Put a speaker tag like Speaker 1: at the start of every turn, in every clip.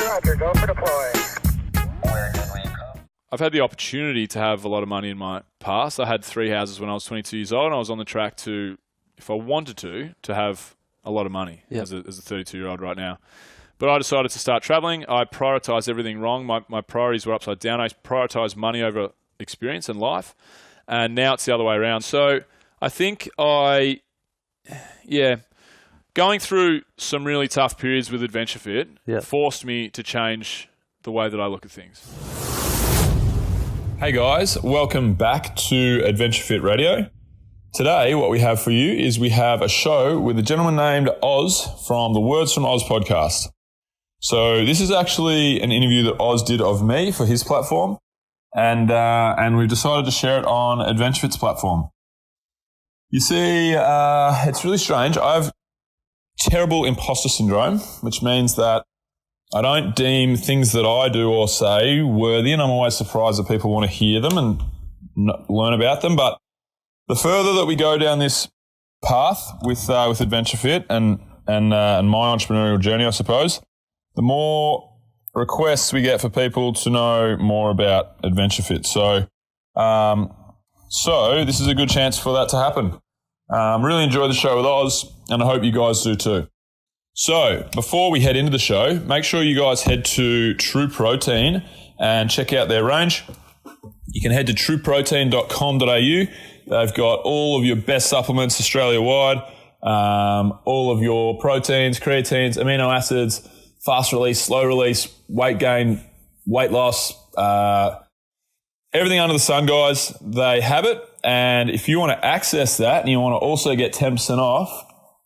Speaker 1: Roger. Go for deploy.
Speaker 2: I've had the opportunity to have a lot of money in my past. I had 3 houses when I was 22 years old, and I was on the track to, if I wanted to have a lot of money as a 32-year-old right now. But I decided to start traveling. I prioritized everything wrong. My priorities were upside down. I prioritized money over experience and life, and now it's the other way around. So I think going through some really tough periods with AdventureFit forced me to change the way that I look at things.
Speaker 3: Hey guys, welcome back to AdventureFit Radio. Today, what we have for you is we have a show with a gentleman named Oz from the Words from Oz podcast. So this is actually an interview that Oz did of me for his platform, and we've decided to share it on AdventureFit's platform. You see, it's really strange. I have terrible imposter syndrome, which means that I don't deem things that I do or say worthy, and I'm always surprised that people want to hear them and learn about them. But the further that we go down this path with AdventureFit and my entrepreneurial journey, I suppose, the more requests we get for people to know more about AdventureFit. So this is a good chance for that to happen. Really enjoy the show with Oz, and I hope you guys do too. So before we head into the show, make sure you guys head to True Protein and check out their range. You can head to trueprotein.com.au. They've got all of your best supplements Australia-wide, all of your proteins, creatines, amino acids, fast release, slow release, weight gain, weight loss, everything under the sun, guys. They have it. And if you want to access that and you want to also get 10% off,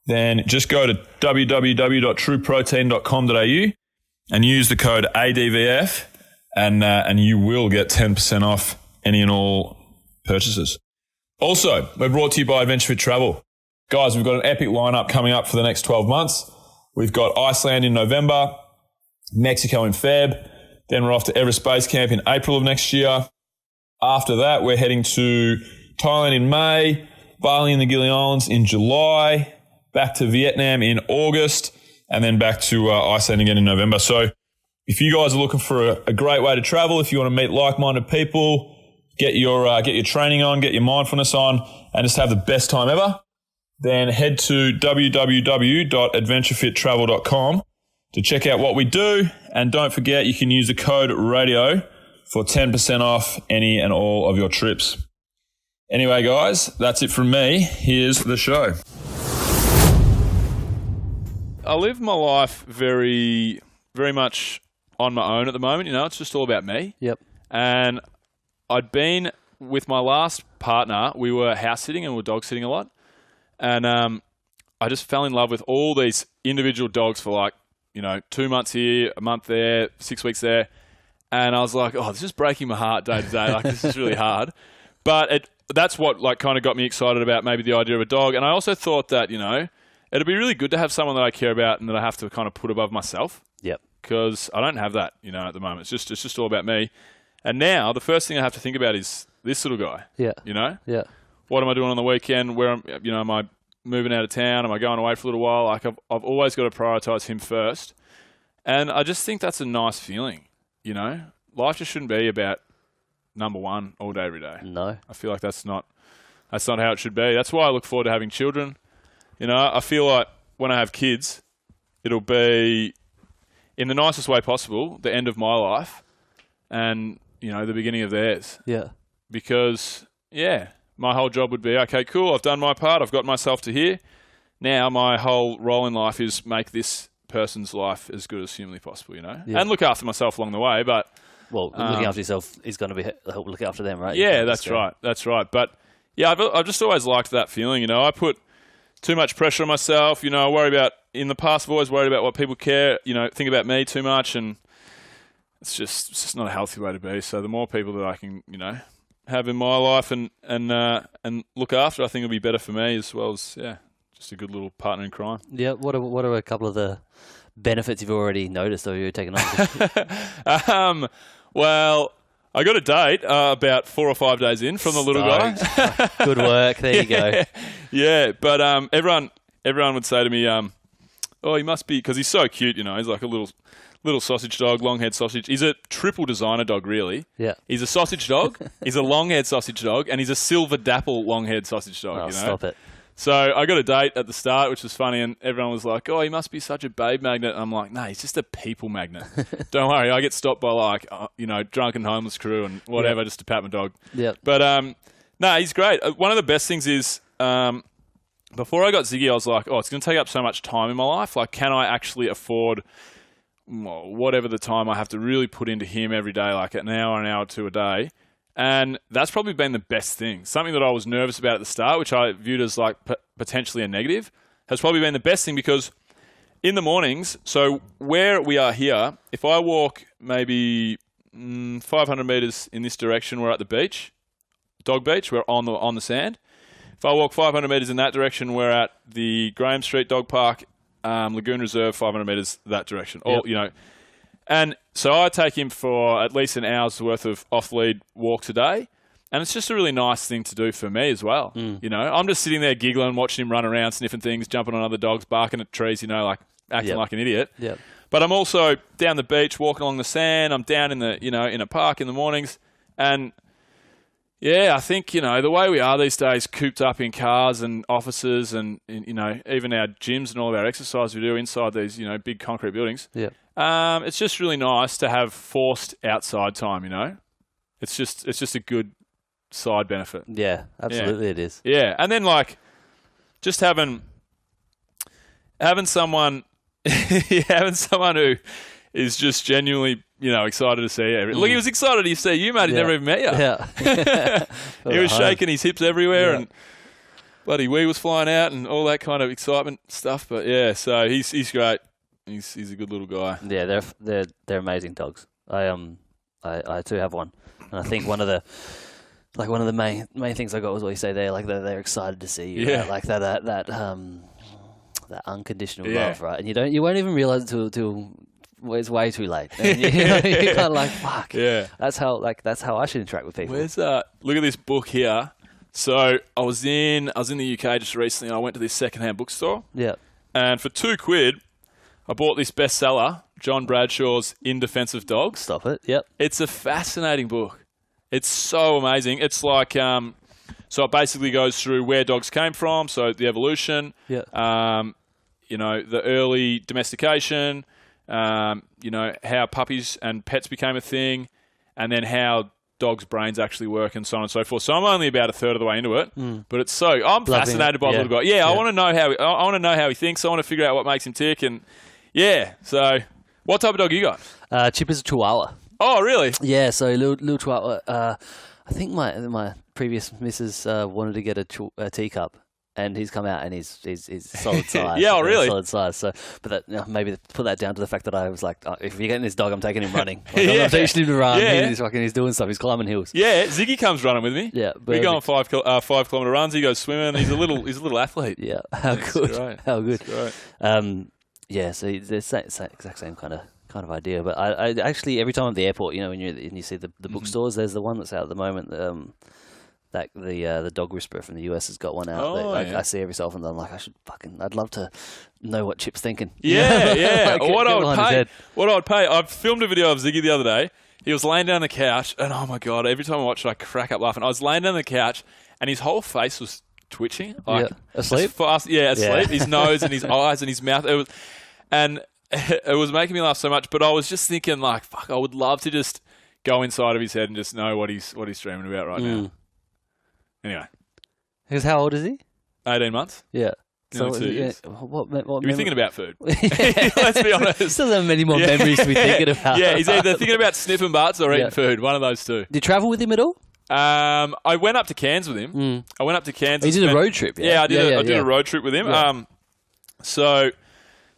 Speaker 3: then just go to www.trueprotein.com.au and use the code ADVF and you will get 10% off any and all purchases. Also, we're brought to you by AdventureFit Travel. Guys, we've got an epic lineup coming up for the next 12 months. We've got Iceland in November, Mexico in Feb, then we're off to Everest Base Camp in April of next year. After that, we're heading to Thailand in May, Bali and the Gili Islands in July, back to Vietnam in August, and then back to Iceland again in November. So if you guys are looking for a great way to travel, if you want to meet like-minded people, get your training on, get your mindfulness on, and just have the best time ever, then head to www.adventurefittravel.com to check out what we do. And don't forget, you can use the code RADIO for 10% off any and all of your trips. Anyway, guys, that's it from me. Here's the show.
Speaker 2: I live my life very, very much on my own at the moment. You know, it's just all about me.
Speaker 4: Yep.
Speaker 2: And I'd been with my last partner. We were house sitting and we were dog sitting a lot. And I just fell in love with all these individual dogs for 2 months here, a month there, 6 weeks there. And I was like, oh, this is breaking my heart day to day. Like, this is really hard. But that's what kind of got me excited about maybe the idea of a dog. And I also thought that, it'd be really good to have someone that I care about and that I have to kind of put above myself.
Speaker 4: Yep.
Speaker 2: Because I don't have that, at the moment. It's just all about me. And now the first thing I have to think about is this little guy.
Speaker 4: Yeah.
Speaker 2: Yeah. What am I doing on the weekend? Where am I moving out of town? Am I going away for a little while? Like I've always got to prioritize him first. And I just think that's a nice feeling. Life just shouldn't be about number one all day, every day.
Speaker 4: No.
Speaker 2: I feel like that's not how it should be. That's why I look forward to having children. I feel like when I have kids, it'll be in the nicest way possible, the end of my life and, the beginning of theirs.
Speaker 4: Yeah.
Speaker 2: Because, my whole job would be, okay, cool, I've done my part, I've got myself to here. Now my whole role in life is make this person's life as good as humanly possible,
Speaker 4: Yeah.
Speaker 2: And look after myself along the way, but...
Speaker 4: Well, looking after yourself is going to be looking after them, right?
Speaker 2: Yeah, that's right. But, I've just always liked that feeling, I put too much pressure on myself, I worry about... In the past, I've always worried about what people care, think about me too much, and it's just not a healthy way to be. So the more people that I can, have in my life and look after, I think it'll be better for me as well as, just a good little partner in crime.
Speaker 4: Yeah. What are a couple of the benefits you've already noticed or you're taking on?
Speaker 2: Well, I got a date about 4 or 5 days in from the little guy.
Speaker 4: Good work. There you go.
Speaker 2: Yeah, but everyone would say to me, oh, he must be, because he's so cute, you know. He's like a little sausage dog, long-haired sausage. He's a triple designer dog, really.
Speaker 4: Yeah.
Speaker 2: He's a sausage dog, he's a long-haired sausage dog, and he's a silver dapple long-haired sausage dog,
Speaker 4: Oh,
Speaker 2: you know.
Speaker 4: stop it.
Speaker 2: So I got a date at the start, which was funny, and everyone was like, oh, he must be such a babe magnet. And I'm like, no, he's just a people magnet. Don't worry, I get stopped by, like, drunken homeless crew and whatever, just to pat my dog.
Speaker 4: Yep.
Speaker 2: But, no, he's great. One of the best things is, before I got Ziggy, I was like, oh, it's going to take up so much time in my life. Like, can I actually afford whatever the time I have to really put into him every day, like an hour or two a day? And that's probably been the best thing. Something that I was nervous about at the start, which I viewed as like potentially a negative, has probably been the best thing, because in the mornings, so where we are here, if I walk maybe 500 metres in this direction, we're at the beach, Dog Beach, we're on the sand. If I walk 500 metres in that direction, we're at the Graham Street Dog Park, Lagoon Reserve, 500 metres that direction. All, you know. And so I take him for at least an hour's worth of off-lead walks a day. And it's just a really nice thing to do for me as well. You know, I'm just sitting there giggling, watching him run around, sniffing things, jumping on other dogs, barking at trees, you know, like acting like an idiot.
Speaker 4: Yep.
Speaker 2: But I'm also down the beach, walking along the sand. I'm down in the, in a park in the mornings. And yeah, I think, the way we are these days, cooped up in cars and offices and, even our gyms and all of our exercise we do inside these, big concrete buildings.
Speaker 4: Yeah.
Speaker 2: It's just really nice to have forced outside time, It's just a good side benefit.
Speaker 4: Yeah, absolutely it is.
Speaker 2: Yeah. And then like just having someone who is just genuinely, excited to see you. Look, he was excited to see you, mate. He never even met you.
Speaker 4: Yeah.
Speaker 2: He was shaking his hips everywhere and bloody wee was flying out and all that kind of excitement stuff. But yeah, so he's great. He's a good little guy.
Speaker 4: Yeah, they're amazing dogs. I too have one, and I think one of the main things I got was what you say there, like they're excited to see you.
Speaker 2: Yeah.
Speaker 4: Right? Like that unconditional love, right? And you won't even realize it till it's way too late. And you're kind of like, fuck.
Speaker 2: Yeah.
Speaker 4: That's how I should interact with people.
Speaker 2: Where's look at this book here. So I was in the UK just recently. I went to this secondhand bookstore.
Speaker 4: Yeah.
Speaker 2: And for £2, I bought this bestseller, John Bradshaw's In Defense of Dogs.
Speaker 4: Stop it. Yep.
Speaker 2: It's a fascinating book. It's so amazing. It's like, so it basically goes through where dogs came from, so the evolution,
Speaker 4: Yeah.
Speaker 2: The early domestication, how puppies and pets became a thing, and then how dogs' brains actually work and so on and so forth. So I'm only about a third of the way into it, but it's I'm fascinated by the little guy. Yeah, I want to know how he thinks. I want to figure out what makes him tick, and yeah. So, what type of dog you got?
Speaker 4: Chip is a Chihuahua.
Speaker 2: Oh, really?
Speaker 4: Yeah, so little Chihuahua. I think my previous missus wanted to get a teacup, and he's come out and he's solid size.
Speaker 2: Yeah, really?
Speaker 4: Solid size. So, but that, maybe put that down to the fact that I was like, if you're getting this dog, I'm taking him running. Like, I'm not teaching him to run.
Speaker 2: Yeah.
Speaker 4: He's doing stuff. He's climbing hills.
Speaker 2: Yeah, Ziggy comes running with me.
Speaker 4: Yeah,
Speaker 2: we go on 5 kilometre runs. He goes swimming. He's a little athlete.
Speaker 4: Yeah, how good.
Speaker 2: Great.
Speaker 4: How good.
Speaker 2: That's great.
Speaker 4: Yeah, so the exact same kind of idea. But I actually, every time at the airport, when you see the bookstores, there's the one that's out at the moment. That the dog whisperer from the US has got one out.
Speaker 2: Oh,
Speaker 4: that,
Speaker 2: yeah.
Speaker 4: I see every so often. I'm like, I'd love to know what Chip's thinking.
Speaker 2: Yeah, yeah.
Speaker 4: Like,
Speaker 2: what
Speaker 4: get
Speaker 2: I would pay. I filmed a video of Ziggy the other day. He was laying down on the couch, and oh my god! Every time I watch it, I crack up laughing. I was laying down on the couch, and his whole face was twitching. Like,
Speaker 4: asleep.
Speaker 2: Asleep.
Speaker 4: Yeah.
Speaker 2: His nose and his eyes and his mouth. It was making me laugh so much. But I was just thinking, like, fuck! I would love to just go inside of his head and just know what he's dreaming about right now. Anyway.
Speaker 4: Because how old is he?
Speaker 2: 18 months.
Speaker 4: Yeah.
Speaker 2: So, 2 years.
Speaker 4: What
Speaker 2: You're thinking about food. Let's be honest.
Speaker 4: He doesn't have many more memories to be thinking about.
Speaker 2: Yeah, he's either thinking about sniffing butts or eating food. One of those two.
Speaker 4: Did you travel with him at all?
Speaker 2: I went up to Cairns with him. I went up to Cairns.
Speaker 4: You did a road trip, yeah?
Speaker 2: Yeah, I did a road trip with him.
Speaker 4: Yeah.
Speaker 2: So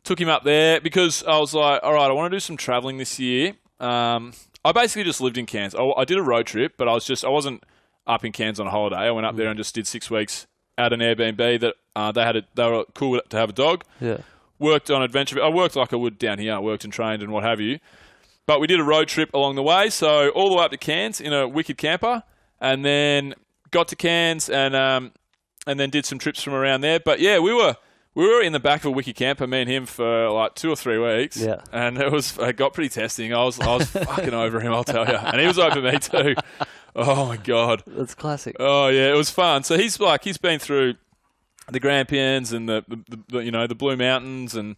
Speaker 2: took him up there because I was like, all right, I want to do some traveling this year. I basically just lived in Cairns. I did a road trip, but I wasn't up in Cairns on a holiday. I went up there and just did 6 weeks at an Airbnb that they were cool to have a dog.
Speaker 4: Yeah.
Speaker 2: Worked on AdventureFit. I worked like I would down here. I worked and trained and what have you. But we did a road trip along the way. So all the way up to Cairns in a wicked camper, and then got to Cairns and then did some trips from around there. But yeah, we we were in the back of a wiki camper, me and him, for like 2 or 3 weeks.
Speaker 4: Yeah.
Speaker 2: And it got pretty testing. I was fucking over him, I'll tell you. And he was over me too. Oh my God.
Speaker 4: That's classic.
Speaker 2: Oh yeah, it was fun. So he's been through the Grampians and the the Blue Mountains and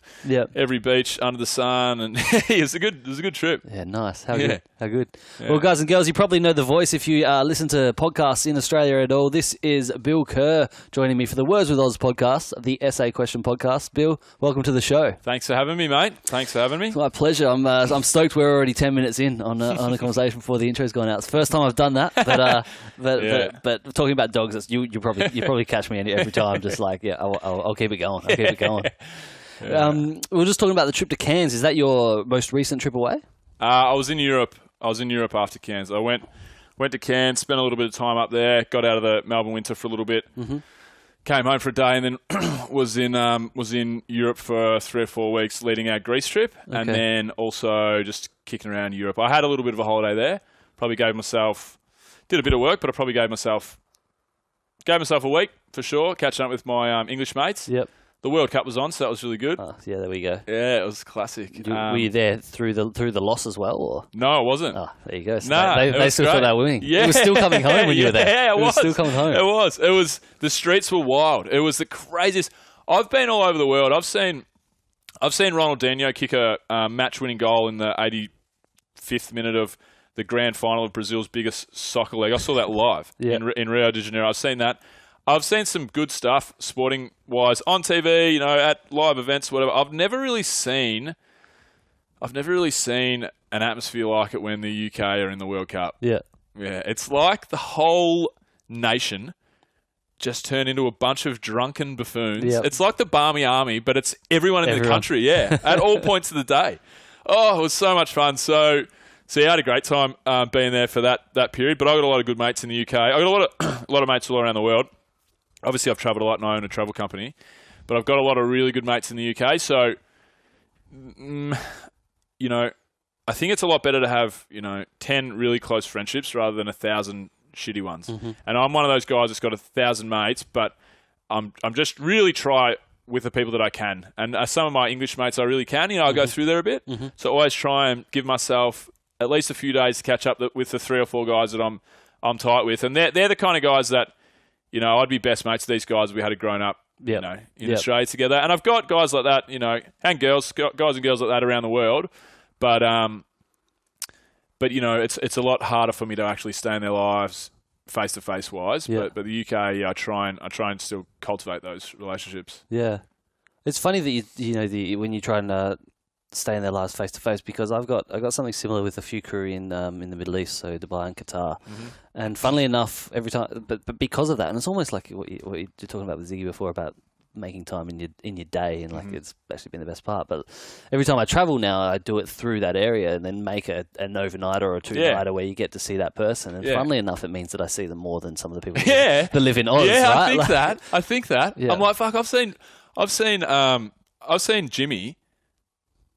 Speaker 2: every beach under the sun, and it was a good trip.
Speaker 4: Yeah, nice. How good.
Speaker 2: Yeah.
Speaker 4: Well, guys and girls, you probably know the voice if you listen to podcasts in Australia at all. This is Bill Kerr joining me for the Words with Oz podcast, the Essay Question podcast. Bill, welcome to the show.
Speaker 2: Thanks for having me, mate. Thanks for having me.
Speaker 4: It's my pleasure. I'm stoked. We're already 10 minutes in on a conversation before the intro's gone out. It's the first time I've done that, but talking about dogs, you probably catch me every time. Just like, I'll keep it going. I'll keep it going. We were just talking about the trip to Cairns. Is that your most recent trip away?
Speaker 2: I was in Europe. After Cairns. I went to Cairns, spent a little bit of time up there, got out of the Melbourne winter for a little bit, came home for a day, and then was in Europe for 3 or 4 weeks leading our Greece trip, and then also just kicking around Europe. I had a little bit of a holiday there. Probably did a bit of work, but I probably gave myself a week for sure, catching up with my English mates.
Speaker 4: Yep.
Speaker 2: The World Cup was on, so that was really good.
Speaker 4: Oh, yeah, there we go.
Speaker 2: Yeah, it was classic.
Speaker 4: Were you there through the loss as well? Or?
Speaker 2: No, I wasn't.
Speaker 4: Oh, there you go. So
Speaker 2: they
Speaker 4: still thought they were winning.
Speaker 2: Yeah.
Speaker 4: It was still coming home when you were there.
Speaker 2: Yeah, it was
Speaker 4: still coming home.
Speaker 2: It was. The streets were wild. It was the craziest. I've been all over the world. I've seen Ronaldinho kick a match-winning goal in the 85th minute of the grand final of Brazil's biggest soccer league. I saw that live in Rio de Janeiro. I've seen that. I've seen some good stuff sporting-wise on TV, at live events, whatever. I've never really seen an atmosphere like it when the UK are in the World Cup.
Speaker 4: Yeah.
Speaker 2: Yeah, it's like the whole nation just turned into a bunch of drunken buffoons.
Speaker 4: Yep.
Speaker 2: It's like the Barmy Army, but it's everyone in the country, at all points of the day. Oh, it was so much fun. So yeah, I had a great time being there for that period, but I got a lot of good mates in the UK. I got a lot of mates all around the world. Obviously, I've travelled a lot and I own a travel company, but I've got a lot of really good mates in the UK. So, I think it's a lot better to have, 10 really close friendships rather than 1,000 shitty ones. Mm-hmm. And I'm one of those guys that's got 1,000 mates, but I'm just really try with the people that I can. And some of my English mates I really can. I go through there a bit. Mm-hmm. So I always try and give myself at least a few days to catch up with the 3 or 4 guys that I'm tight with. And they're the kind of guys that, I'd be best mates with these guys if we had grown up, in Australia together. And I've got guys like that, and guys and girls like that around the world. But it's a lot harder for me to actually stay in their lives face to face wise.
Speaker 4: Yeah.
Speaker 2: But the UK, I try and still cultivate those relationships.
Speaker 4: Yeah, it's funny that when you try and stay in their lives face to face, because I got something similar with a few crew in the Middle East, so Dubai and Qatar, and funnily enough, every time, but because of that, and it's almost like what you're talking about with Ziggy before about making time in your day, and like it's actually been the best part. But every time I travel now, I do it through that area and then make an overnighter or a 2-nighter where you get to see that person. And funnily enough, it means that I see them more than some of the people that live in Oz.
Speaker 2: Yeah,
Speaker 4: right?
Speaker 2: I think that. Yeah. I'm like, fuck. I've seen Jimmy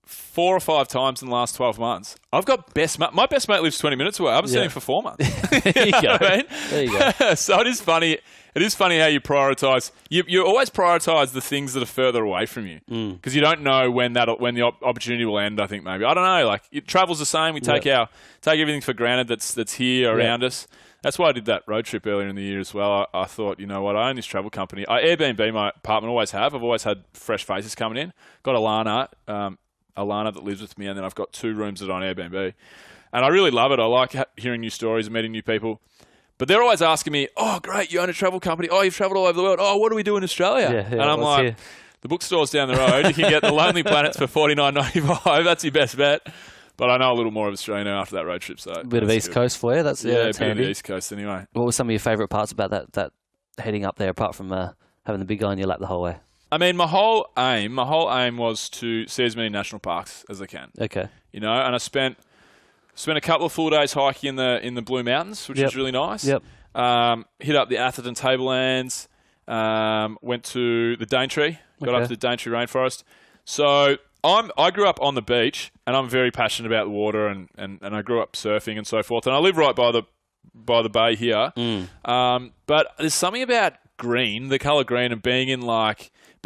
Speaker 2: 4 or 5 times in the last 12 months. I've got my best mate lives 20 minutes away. I haven't seen him for 4 months.
Speaker 4: There you go.
Speaker 2: I mean?
Speaker 4: There you go.
Speaker 2: So it is funny. It is funny how you prioritise. You always prioritise the things that are further away from you because you don't know when the opportunity will end. I think maybe I don't know. Like travel's the same. We take everything for granted that's here around us. That's why I did that road trip earlier in the year as well. I thought, you know what, I own this travel company. I Airbnb my apartment. Always have. I've always had fresh faces coming in. Got Alana that lives with me, and then I've got 2 rooms that are on Airbnb, and I really love it. I like hearing new stories and meeting new people. But they're always asking me, oh, great, you own a travel company. Oh, you've travelled all over the world. Oh, what do we do in Australia?
Speaker 4: Yeah,
Speaker 2: and I'm like, the bookstore's down the road. You can get the Lonely Planets for $49.95. That's your best bet. But I know a little more of Australia now after that road trip. So
Speaker 4: a bit of East Coast for you. That's
Speaker 2: a bit
Speaker 4: handy.
Speaker 2: of the East Coast anyway.
Speaker 4: What were some of your favourite parts about that heading up there, apart from having the big guy on your lap the whole way?
Speaker 2: I mean, my whole aim was to see as many national parks as I can.
Speaker 4: Okay.
Speaker 2: And I spent a couple of full days hiking in the Blue Mountains, which is really nice.
Speaker 4: Yep.
Speaker 2: Hit up the Atherton Tablelands. Went to the Daintree. Got up to the Daintree rainforest. So I grew up on the beach, and I'm very passionate about the water, and I grew up surfing and so forth. And I live right by the bay here. But there's something about green, the colour green, and being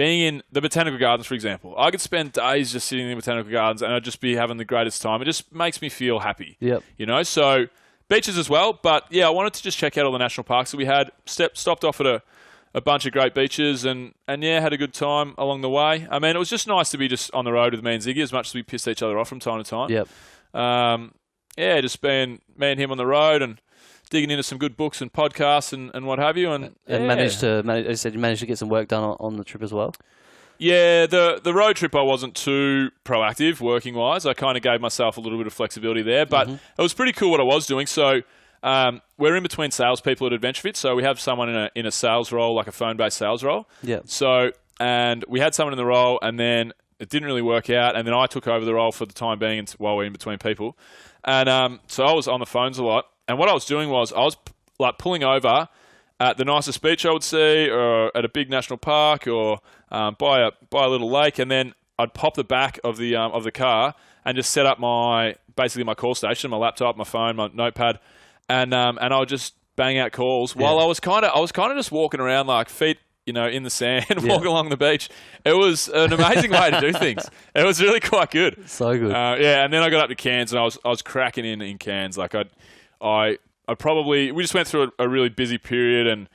Speaker 2: being in the botanical gardens, for example, I could spend days just sitting in the botanical gardens and I'd just be having the greatest time. It just makes me feel happy.
Speaker 4: Yep.
Speaker 2: So beaches as well. But yeah, I wanted to just check out all the national parks that we had. Stopped off at a bunch of great beaches and yeah, had a good time along the way. I mean, it was just nice to be just on the road with me and Ziggy, as much as we pissed each other off from time to time.
Speaker 4: Yep.
Speaker 2: Just being me and him on the road and digging into some good books and podcasts and what have you. And
Speaker 4: managed to get some work done on the trip as well.
Speaker 2: Yeah, the road trip I wasn't too proactive working wise. I kind of gave myself a little bit of flexibility there, but it was pretty cool what I was doing. So we're in between salespeople at AdventureFit, so we have someone in a sales role, like a phone-based sales role.
Speaker 4: Yeah.
Speaker 2: So and we had someone in the role, and then it didn't really work out, and then I took over the role for the time being while we're in between people, and so I was on the phones a lot. And what I was doing was I was like pulling over at the nicest beach I would see, or at a big national park, or by a little lake, and then I'd pop the back of the car and just set up my call station, my laptop, my phone, my notepad, and I would just bang out calls while I was kind of just walking around like feet in the sand, walking along the beach. It was an amazing way to do things. It was really quite good.
Speaker 4: So good.
Speaker 2: And then I got up to Cairns and I was cracking in Cairns. Like we just went through a really busy period and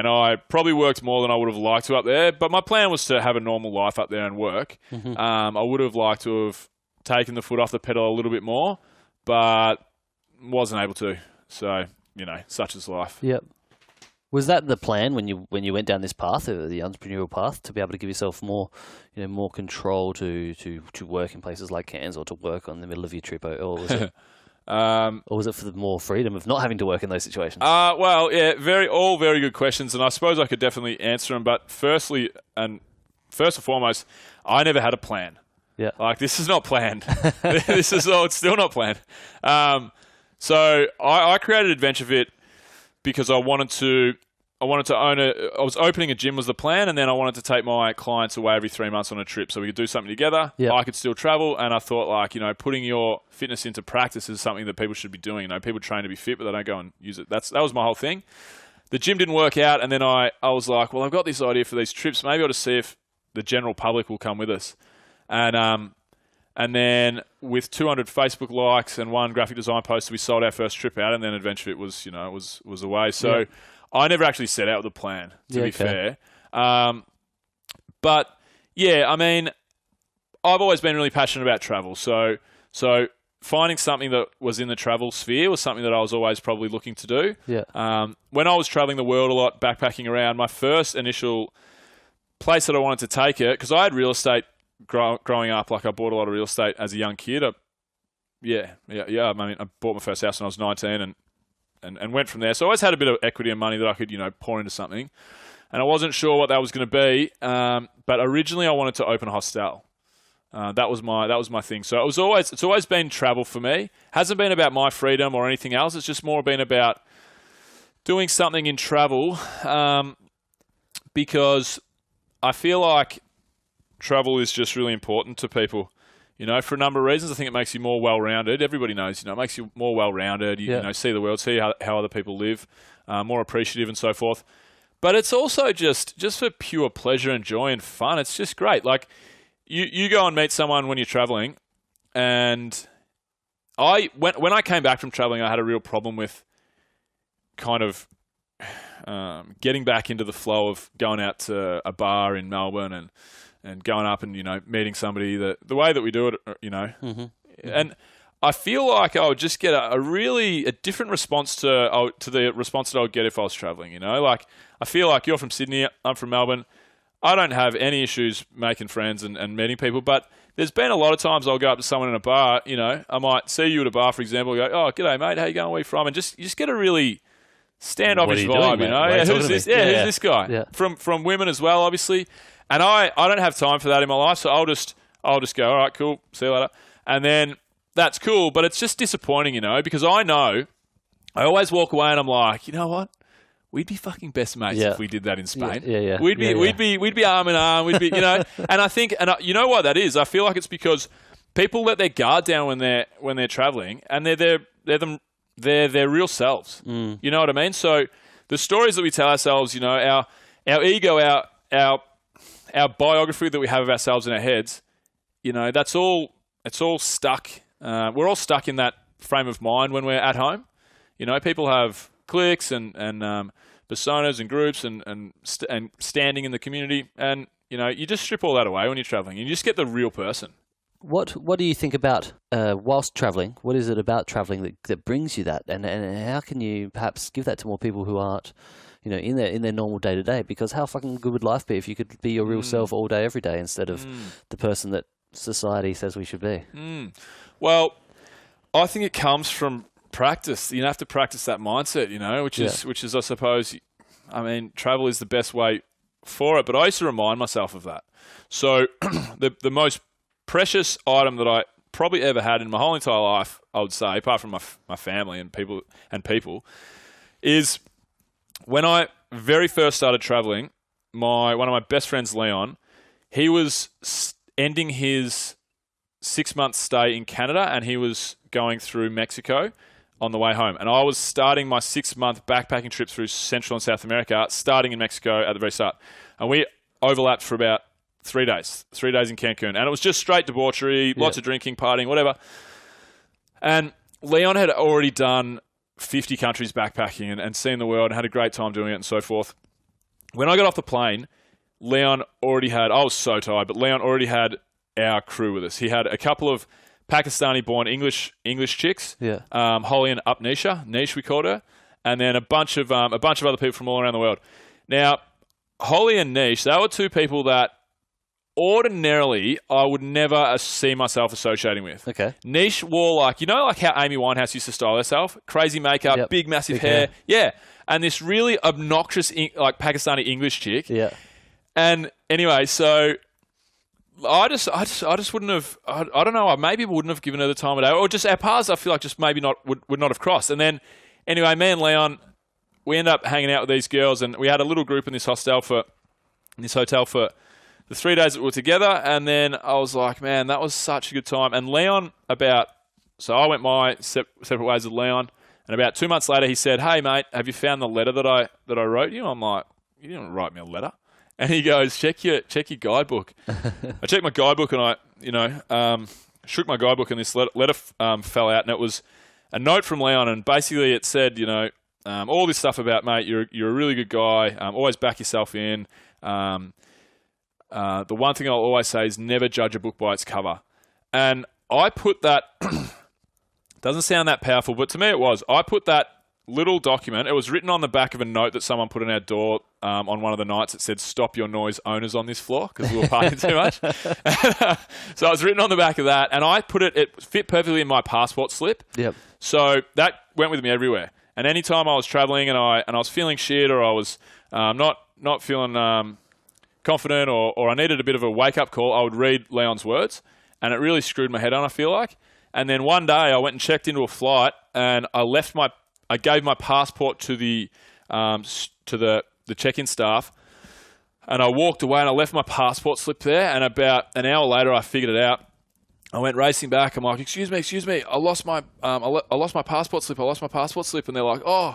Speaker 2: I probably worked more than I would have liked to up there. But my plan was to have a normal life up there and work. I would have liked to have taken the foot off the pedal a little bit more, but wasn't able to. So, such is life.
Speaker 4: Yep. Was that the plan when you went down this path, the entrepreneurial path, to be able to give yourself more control to work in places like Cairns or to work on the middle of your trip, or was it? Or was it for the more freedom of not having to work in those situations?
Speaker 2: Well, yeah, all very good questions, and I suppose I could definitely answer them. But first and foremost, I never had a plan.
Speaker 4: Yeah,
Speaker 2: like this is not planned. It's still not planned. So I created AdventureFit because I wanted to own I was opening a gym was the plan, and then I wanted to take my clients away every 3 months on a trip so we could do something together.
Speaker 4: Yep.
Speaker 2: I could still travel, and I thought putting your fitness into practice is something that people should be doing. People train to be fit, but they don't go and use it. That was my whole thing. The gym didn't work out, and then I was like, well, I've got this idea for these trips. Maybe I'll just see if the general public will come with us. And then with 200 Facebook likes and one graphic design post, we sold our first trip out, and then AdventureFit was away. So. Yeah. I never actually set out with a plan, to be fair. But, yeah, I mean, I've always been really passionate about travel. So finding something that was in the travel sphere was something that I was always probably looking to do.
Speaker 4: Yeah.
Speaker 2: When I was traveling the world a lot, backpacking around, my first initial place that I wanted to take it, because I had real estate growing up. Like, I bought a lot of real estate as a young kid. I mean, I bought my first house when I was 19 and went from there. So I always had a bit of equity and money that I could, pour into something. And I wasn't sure what that was going to be. But originally I wanted to open a hostel. That was my thing. So it's always been travel for me. Hasn't been about my freedom or anything else. It's just more been about doing something in travel. Because I feel like travel is just really important to people. For a number of reasons. I think it makes you more well-rounded. Everybody knows, it makes you more well-rounded. You see the world, see how other people live, more appreciative and so forth. But it's also just for pure pleasure and joy and fun. It's just great. Like, you go and meet someone when you're traveling, and when I came back from traveling, I had a real problem with kind of getting back into the flow of going out to a bar in Melbourne and going up and, meeting somebody the way that we do it, And I feel like I would just get a different response to the response that I would get if I was traveling, Like, I feel like you're from Sydney, I'm from Melbourne. I don't have any issues making friends and meeting people, but there's been a lot of times I'll go up to someone in a bar, I might see you at a bar, for example, go, oh, g'day, mate, how you going, where you from? And you just get a really standoffish vibe, Who's this? Yeah, who's this guy?
Speaker 4: Yeah.
Speaker 2: From women as well, obviously. And I don't have time for that in my life, so I'll just go, all right, cool, see you later. And then that's cool, but it's just disappointing, because I always walk away and I'm like, you know what? We'd be fucking best mates if we did that in Spain.
Speaker 4: Yeah.
Speaker 2: We'd be arm in arm. We'd be, and I think, you know what that is? I feel like it's because people let their guard down when they're traveling, and they're their real selves. You know what I mean? So the stories that we tell ourselves, our ego, our our biography that we have of ourselves in our heads, it's all stuck. We're all stuck in that frame of mind when we're at home. People have cliques and personas and groups and standing in the community, and you just strip all that away when you're traveling. You just get the real person.
Speaker 4: What do you think about whilst traveling? What is it about traveling that brings you that, and how can you perhaps give that to more people who aren't, in their normal day to day? Because how fucking good would life be if you could be your real self all day, every day, instead of the person that society says we should be?
Speaker 2: Well, I think it comes from practice. You have to practice that mindset, which is, I suppose, travel is the best way for it. But I used to remind myself of that. So the most precious item that I probably ever had in my whole entire life, I would say, apart from my family and people, is when I very first started traveling. One of my best friends, Leon, he was ending his 6-month stay in Canada, and he was going through Mexico on the way home. And I was starting my 6-month backpacking trip through Central and South America, starting in Mexico at the very start. And we overlapped for about 3 days in Cancun. And it was just straight debauchery, lots of drinking, partying, whatever. And Leon had already done 50 countries backpacking and seen the world and had a great time doing it and so forth. When I got off the plane, Leon already had, I was so tired, but Leon already had our crew with us. He had a couple of Pakistani-born English chicks, Holly and Upnisha, Niche we called her, and then a bunch of other people from all around the world. Now, Holly and Niche, they were two people that ordinarily I would never see myself associating with.
Speaker 4: Okay.
Speaker 2: Niche wore like how Amy Winehouse used to style herself, crazy makeup, big massive hair, and this really obnoxious Pakistani English chick.
Speaker 4: Yeah.
Speaker 2: And anyway, so I just wouldn't have. I don't know. I maybe wouldn't have given her the time of day, or just our paths. I feel like just maybe not would not have crossed. And then anyway, me and Leon, we ended up hanging out with these girls, and we had a little group in this hotel for the 3 days that we were together. And then I was like, man, that was such a good time. And Leon, so I went my separate ways with Leon, and about 2 months later, he said, "Hey mate, have you found the letter that I wrote you?" I'm like, "You didn't write me a letter." And he goes, check your guidebook. I checked my guidebook, and I, shook my guidebook, and this letter fell out, and it was a note from Leon, and basically it said, all this stuff about, mate, you're a really good guy, always back yourself in. The one thing I'll always say is never judge a book by its cover. And I put that, doesn't sound that powerful, but to me it was. I put that little document, it was written on the back of a note that someone put on our door on one of the nights. It said, "Stop your noise, owners on this floor," because we were partying too much. So it was written on the back of that, and I put it fit perfectly in my passport slip. Yep. So that went with me everywhere. And anytime I was traveling and I was feeling shit, or I was not feeling confident, or I needed a bit of a wake-up call, I would read Leon's words, and it really screwed my head on, I feel like. And then one day I went and checked into a flight, and I gave my passport to the check-in staff, and I walked away, and I left my passport slip there. And about an hour later, I figured it out. I went racing back. I'm like, "Excuse me, I lost my passport slip. And they're like, "Oh,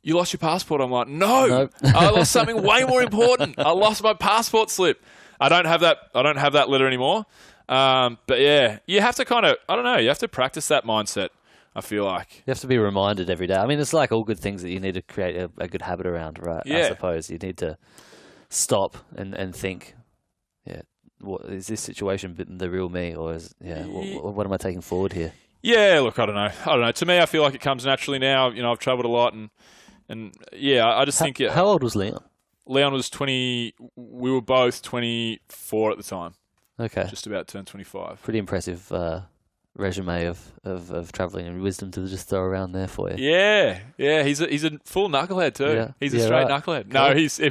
Speaker 2: you lost your passport?" I'm like, "No, I lost something way more important. I lost my passport slip." I don't have that letter anymore. But yeah, you have to you have to practice that mindset, I feel like.
Speaker 4: You have to be reminded every day. I mean, it's like all good things that you need to create a good habit around, right? Yeah. I suppose you need to stop and think, what is this situation the real me, or what am I taking forward here? Yeah,
Speaker 2: look, I don't know. To me, I feel like it comes naturally now. I've traveled a lot, and I just think.
Speaker 4: How old was Leon?
Speaker 2: Leon was 20. We were both 24 at the time.
Speaker 4: Okay.
Speaker 2: Just about turned 25.
Speaker 4: Pretty impressive resume of travelling and wisdom to just throw around there for you.
Speaker 2: Yeah. He's a full knucklehead too. Yeah. He's a straight knucklehead. Cool. No, he's a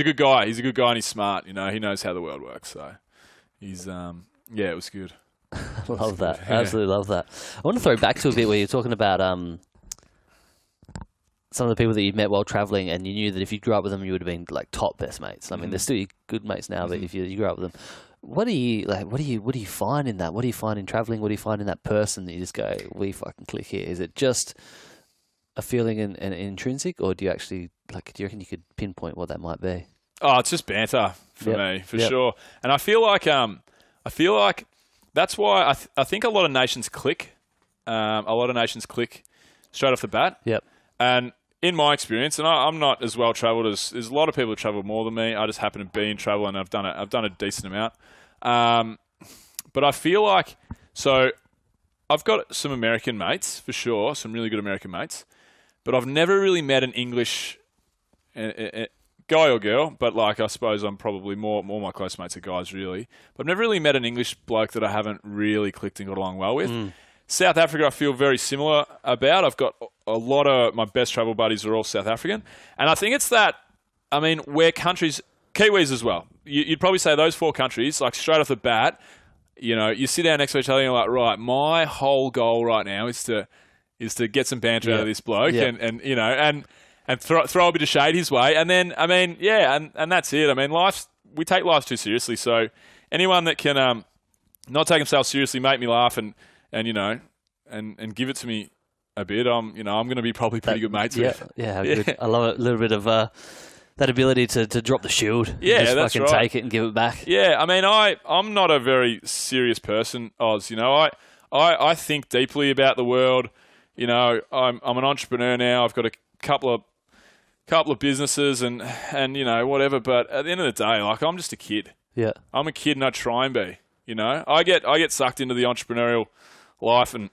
Speaker 2: good guy. He's a good guy, and he's smart. He knows how the world works. So he's it was good.
Speaker 4: Love that. Yeah. Absolutely love that. I want to throw back to a bit where you're talking about some of the people that you met while traveling, and you knew that if you grew up with them, you would have been like top best mates. I mean, they're still your good mates now, but if you grew up with them, what do you find in that? What do you find in traveling? What do you find in that person that you just go, "We fucking click here"? Is it just a feeling and intrinsic, or do you actually do you reckon you could pinpoint what that might be?
Speaker 2: Oh, it's just banter for me, for
Speaker 4: Yep.
Speaker 2: sure. And I feel like that's why I think a lot of nations click. A lot of nations click straight off the bat.
Speaker 4: Yep.
Speaker 2: And in my experience, and I'm not as well travelled as there's a lot of people who travel more than me. I just happen to be in travel, and I've done a decent amount. But I feel like I've got some American mates for sure, some really good American mates, but I've never really met an English guy or girl. But like I suppose I'm probably more my close mates are guys really. But I've never really met an English bloke that I haven't really clicked and got along well with. South Africa, I feel very similar about. I've got a lot of my best travel buddies are all South African. And I think it's that, I mean, where countries, Kiwis as well. You'd probably say those 4 countries, like straight off the bat, you know, you sit down next to each other and you're like, right, my whole goal right now is to get some banter out of this bloke and you know, and throw a bit of shade his way. And then, I mean, and that's it. I mean, we take life too seriously. So anyone that can not take themselves seriously, make me laugh and you know, and give it to me a bit, I'm going to be probably pretty good mates with.
Speaker 4: Yeah, good. I love it. A little bit of that ability to drop the shield.
Speaker 2: Yeah,
Speaker 4: just
Speaker 2: that's
Speaker 4: fucking
Speaker 2: right.
Speaker 4: take it and give it back.
Speaker 2: Yeah, I mean, I'm not a very serious person, Oz. You know, I think deeply about the world. You know, I'm an entrepreneur now. I've got a couple of businesses and you know, whatever. But at the end of the day, like, I'm just a kid.
Speaker 4: Yeah.
Speaker 2: I'm a kid and I try and be. You know, I get sucked into the entrepreneurial life and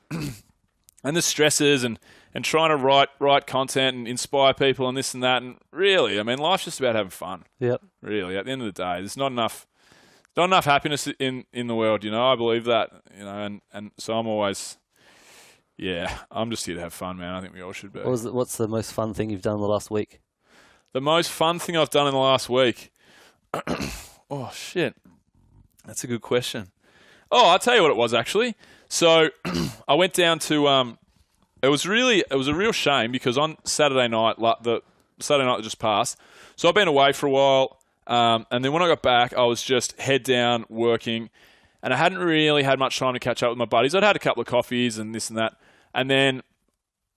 Speaker 2: the stresses and trying to write content and inspire people and this and that. And really, I mean, life's just about having fun.
Speaker 4: Yep.
Speaker 2: Really, at the end of the day, there's not enough happiness in the world. You know, I believe that. You know, and so I'm always, I'm just here to have fun, man. I think we all should be.
Speaker 4: What's the most fun thing you've done in the last week?
Speaker 2: The most fun thing I've done in the last week. Oh shit, that's a good question. Oh, I'll tell you what it was actually. So I went down to it was a real shame because on Saturday night, like the Saturday night that just passed, so I've been away for a while, and then when I got back, I was just head down working, and I hadn't really had much time to catch up with my buddies. I'd had a couple of coffees and this and that, and then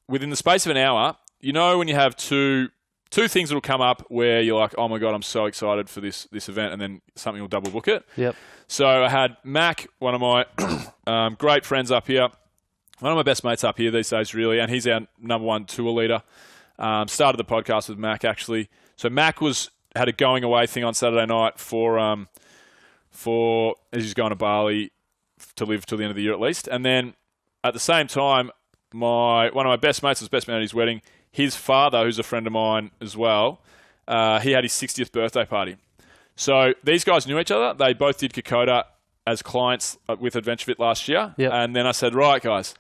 Speaker 2: within the space of an hour, you know, when you have two things that will come up where you're like, oh my God, I'm so excited for this event, and then something will double book it.
Speaker 4: Yep.
Speaker 2: So I had Mac, one of my great friends up here, one of my best mates up here these days, really, and he's our number 1 tour leader. Started the podcast with Mac, actually. So Mac had a going away thing on Saturday night for as he's going to Bali to live till the end of the year at least. And then at the same time, one of my best mates was best man at his wedding. His father, who's a friend of mine as well, he had his 60th birthday party. So these guys knew each other. They both did Kokoda as clients with AdventureFit last year.
Speaker 4: Yep.
Speaker 2: And then I said, right, guys,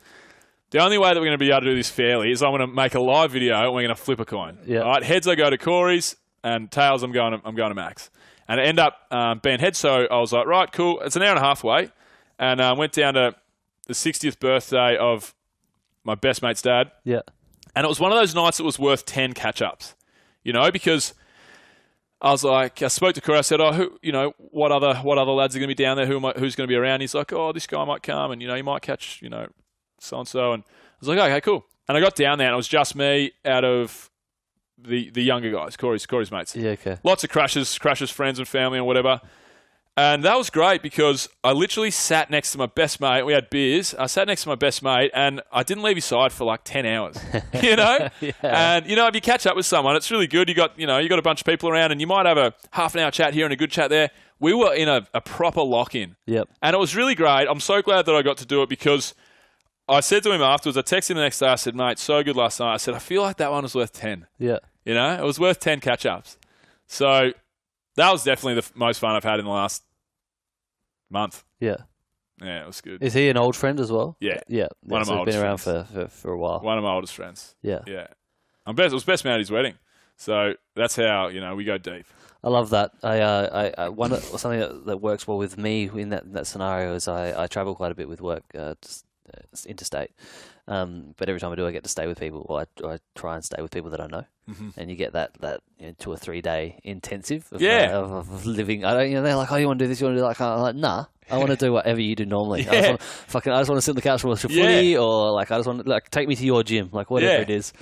Speaker 2: the only way that we're going to be able to do this fairly is I'm going to make a live video and we're going to flip a coin.
Speaker 4: Yep.
Speaker 2: All right, heads I go to Corey's and tails I'm going to Max. And it ended up being heads. So I was like, right, cool. It's an hour and a half away. And went down to the 60th birthday of my best mate's dad.
Speaker 4: Yeah.
Speaker 2: And it was one of those nights that was worth 10 catch-ups, you know, because I was like, I spoke to Corey. I said, what other lads are going to be down there? Who's going to be around? He's like, oh, this guy might come and, you know, you might catch, you know, so-and-so. And I was like, okay, cool. And I got down there and it was just me out of the younger guys, Corey's mates.
Speaker 4: Yeah, okay.
Speaker 2: Lots of crashes, friends and family and whatever. And that was great because I literally sat next to my best mate. We had beers. I sat next to my best mate and I didn't leave his side for like 10 hours, you know?
Speaker 4: Yeah.
Speaker 2: And, you know, if you catch up with someone, it's really good. You got a bunch of people around and you might have a half an hour chat here and a good chat there. We were in a proper lock-in.
Speaker 4: Yep.
Speaker 2: And it was really great. I'm so glad that I got to do it because I said to him afterwards, I texted him the next day. I said, mate, so good last night. I said, I feel like that one was worth 10.
Speaker 4: Yeah.
Speaker 2: You know, it was worth 10 catch-ups. So that was definitely the most fun I've had in the last month.
Speaker 4: Yeah.
Speaker 2: Yeah, it was good.
Speaker 4: Is he an old friend as well?
Speaker 2: Yeah.
Speaker 4: Yeah.
Speaker 2: One of my
Speaker 4: so
Speaker 2: oldest
Speaker 4: been around
Speaker 2: friends.
Speaker 4: for a while.
Speaker 2: One of my oldest friends.
Speaker 4: Yeah.
Speaker 2: Yeah. It was best man at his wedding. So that's how, you know, we go deep.
Speaker 4: I love that. Something that works well with me in that scenario is I travel quite a bit with work, just interstate. But every time I do, I get to stay with people. Well, I try and stay with people that I know, and you get that 2 or 3 day intensive of living. They're like, oh, you want to do this? You want to do that? I'm like, nah. I want to do whatever you do normally.
Speaker 2: Yeah.
Speaker 4: I just want to sit on the couch and watch a footy, or like I just want to take me to your gym, like whatever it is.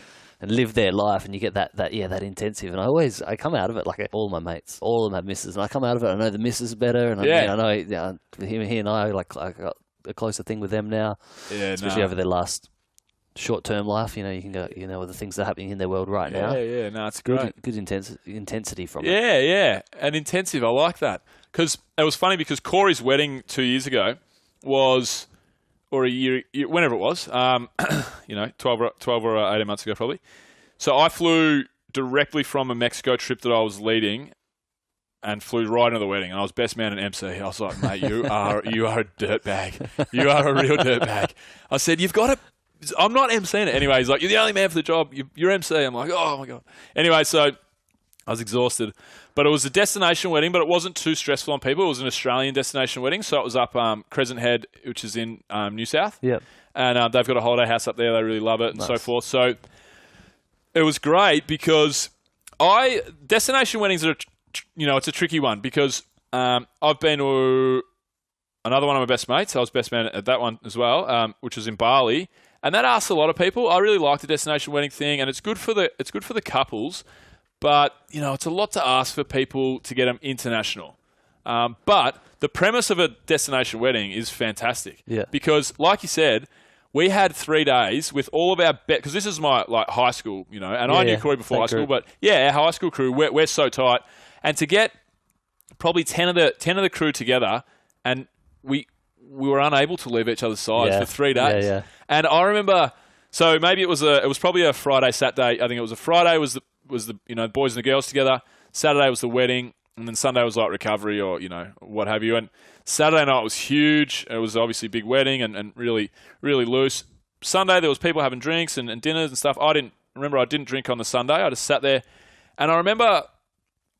Speaker 4: live their life, and you get that intensive. And I come out of it like all my mates, all of them have misses, and I come out of it. I know the missus better, and I know he and I I got a closer thing with them now, especially over their last short-term life. You can go, with the things that are happening in their world right now.
Speaker 2: Yeah, no, it's great.
Speaker 4: Good intensity from it.
Speaker 2: Yeah, and intensive. I like that because it was funny because Corey's wedding 2 years ago was. Or a year, whenever it was, 12 or 18 months ago probably. So I flew directly from a Mexico trip that I was leading and flew right into the wedding. And I was best man and MC. I was like, mate, you are a dirtbag. You are a real dirtbag. I said, you've got to, I'm not MCing it. Anyway, he's like, you're the only man for the job. You're MC. I'm like, oh my God. Anyway, so I was exhausted. But it was a destination wedding, but it wasn't too stressful on people. It was an Australian destination wedding. So it was up Crescent Head, which is in New South.
Speaker 4: Yep.
Speaker 2: And they've got a holiday house up there. They really love it and so forth. So it was great because destination weddings are, it's a tricky one because I've been to another one of my best mates. I was best man at that one as well, which was in Bali. And that asks a lot of people. I really like the destination wedding thing, and it's good for the couples. But, it's a lot to ask for people to get them international. But the premise of a destination wedding is fantastic.
Speaker 4: Yeah.
Speaker 2: Because, like you said, we had 3 days with all of our because this is my high school, and I knew Corey before high school, but our high school crew, we're so tight. And to get probably 10 of the crew together, and we were unable to leave each other's sides for 3 days.
Speaker 4: Yeah.
Speaker 2: And I remember, so maybe it was probably a Friday, Saturday. I think it was a Friday was the boys and the girls together. Saturday was the wedding, and then Sunday was like recovery or, what have you. And Saturday night was huge. It was obviously a big wedding and really, really loose. Sunday, there was people having drinks and dinners and stuff. I didn't drink on the Sunday. I just sat there. And I remember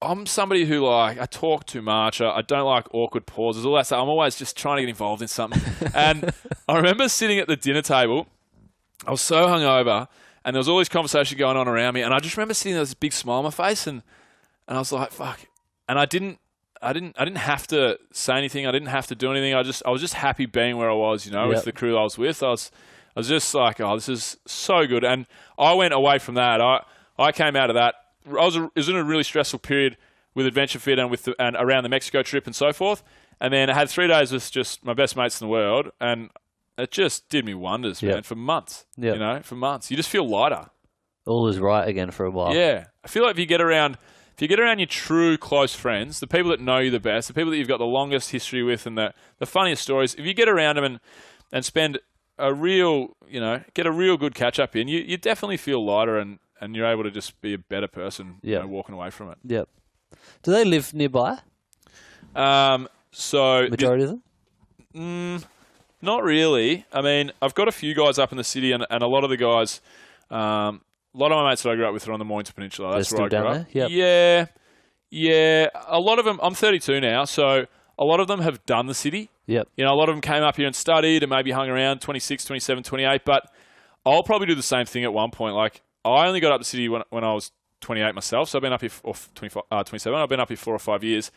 Speaker 2: I'm somebody who, I talk too much. I don't like awkward pauses, all that stuff. I'm always just trying to get involved in something. And I remember sitting at the dinner table. I was so hungover. And there was all this conversation going on around me, and I just remember sitting there with this big smile on my face, and I was like, "Fuck!" And I didn't have to say anything. I didn't have to do anything. I was just happy being where I was, with the crew I was with. I was just like, "Oh, this is so good." And I went away from that. I came out of that. It was in a really stressful period with AdventureFit and around the Mexico trip and so forth. And then I had 3 days with just my best mates in the world, and it just did me wonders, man, for months.
Speaker 4: Yep.
Speaker 2: For months. You just feel lighter.
Speaker 4: All is right again for a while.
Speaker 2: Yeah. I feel like if you get around your true close friends, the people that know you the best, the people that you've got the longest history with and the funniest stories, if you get around them and spend a real, get a real good catch up in, you definitely feel lighter and you're able to just be a better person walking away from it.
Speaker 4: Yep. Do they live nearby?
Speaker 2: So
Speaker 4: majority of them?
Speaker 2: Not really. I mean, I've got a few guys up in the city, and a lot of the guys, a lot of my mates that I grew up with are on the Mornington Peninsula. That's where I grew up.
Speaker 4: Yep.
Speaker 2: Yeah. A lot of them. I'm 32 now, so a lot of them have done the city.
Speaker 4: Yep.
Speaker 2: A lot of them came up here and studied and maybe hung around 26, 27, 28. But I'll probably do the same thing at one point. Like I only got up the city when I was 28 myself, so I've been up here for 27. I've been up here 4 or 5 years.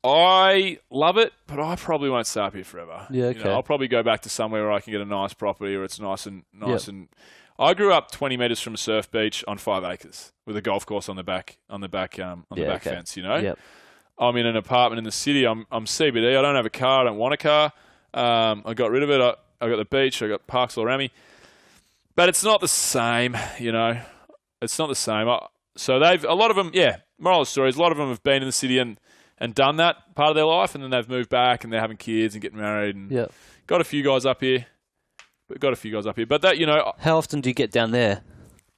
Speaker 2: I love it, but I probably won't stay up here forever.
Speaker 4: Yeah, okay.
Speaker 2: I'll probably go back to somewhere where I can get a nice property or it's nice. And I grew up 20 meters from a surf beach on 5 acres with a golf course on the back fence.
Speaker 4: Yep.
Speaker 2: I'm in an apartment in the city. I'm CBD. I don't have a car. I don't want a car. I got rid of it. I got the beach. I got parks all around me. But it's not the same. It's not the same. So a lot of them. Moral of the story is a lot of them have been in the city and done that part of their life, and then they've moved back and they're having kids and getting married and got a few guys up here. But that,
Speaker 4: How often do you get down there?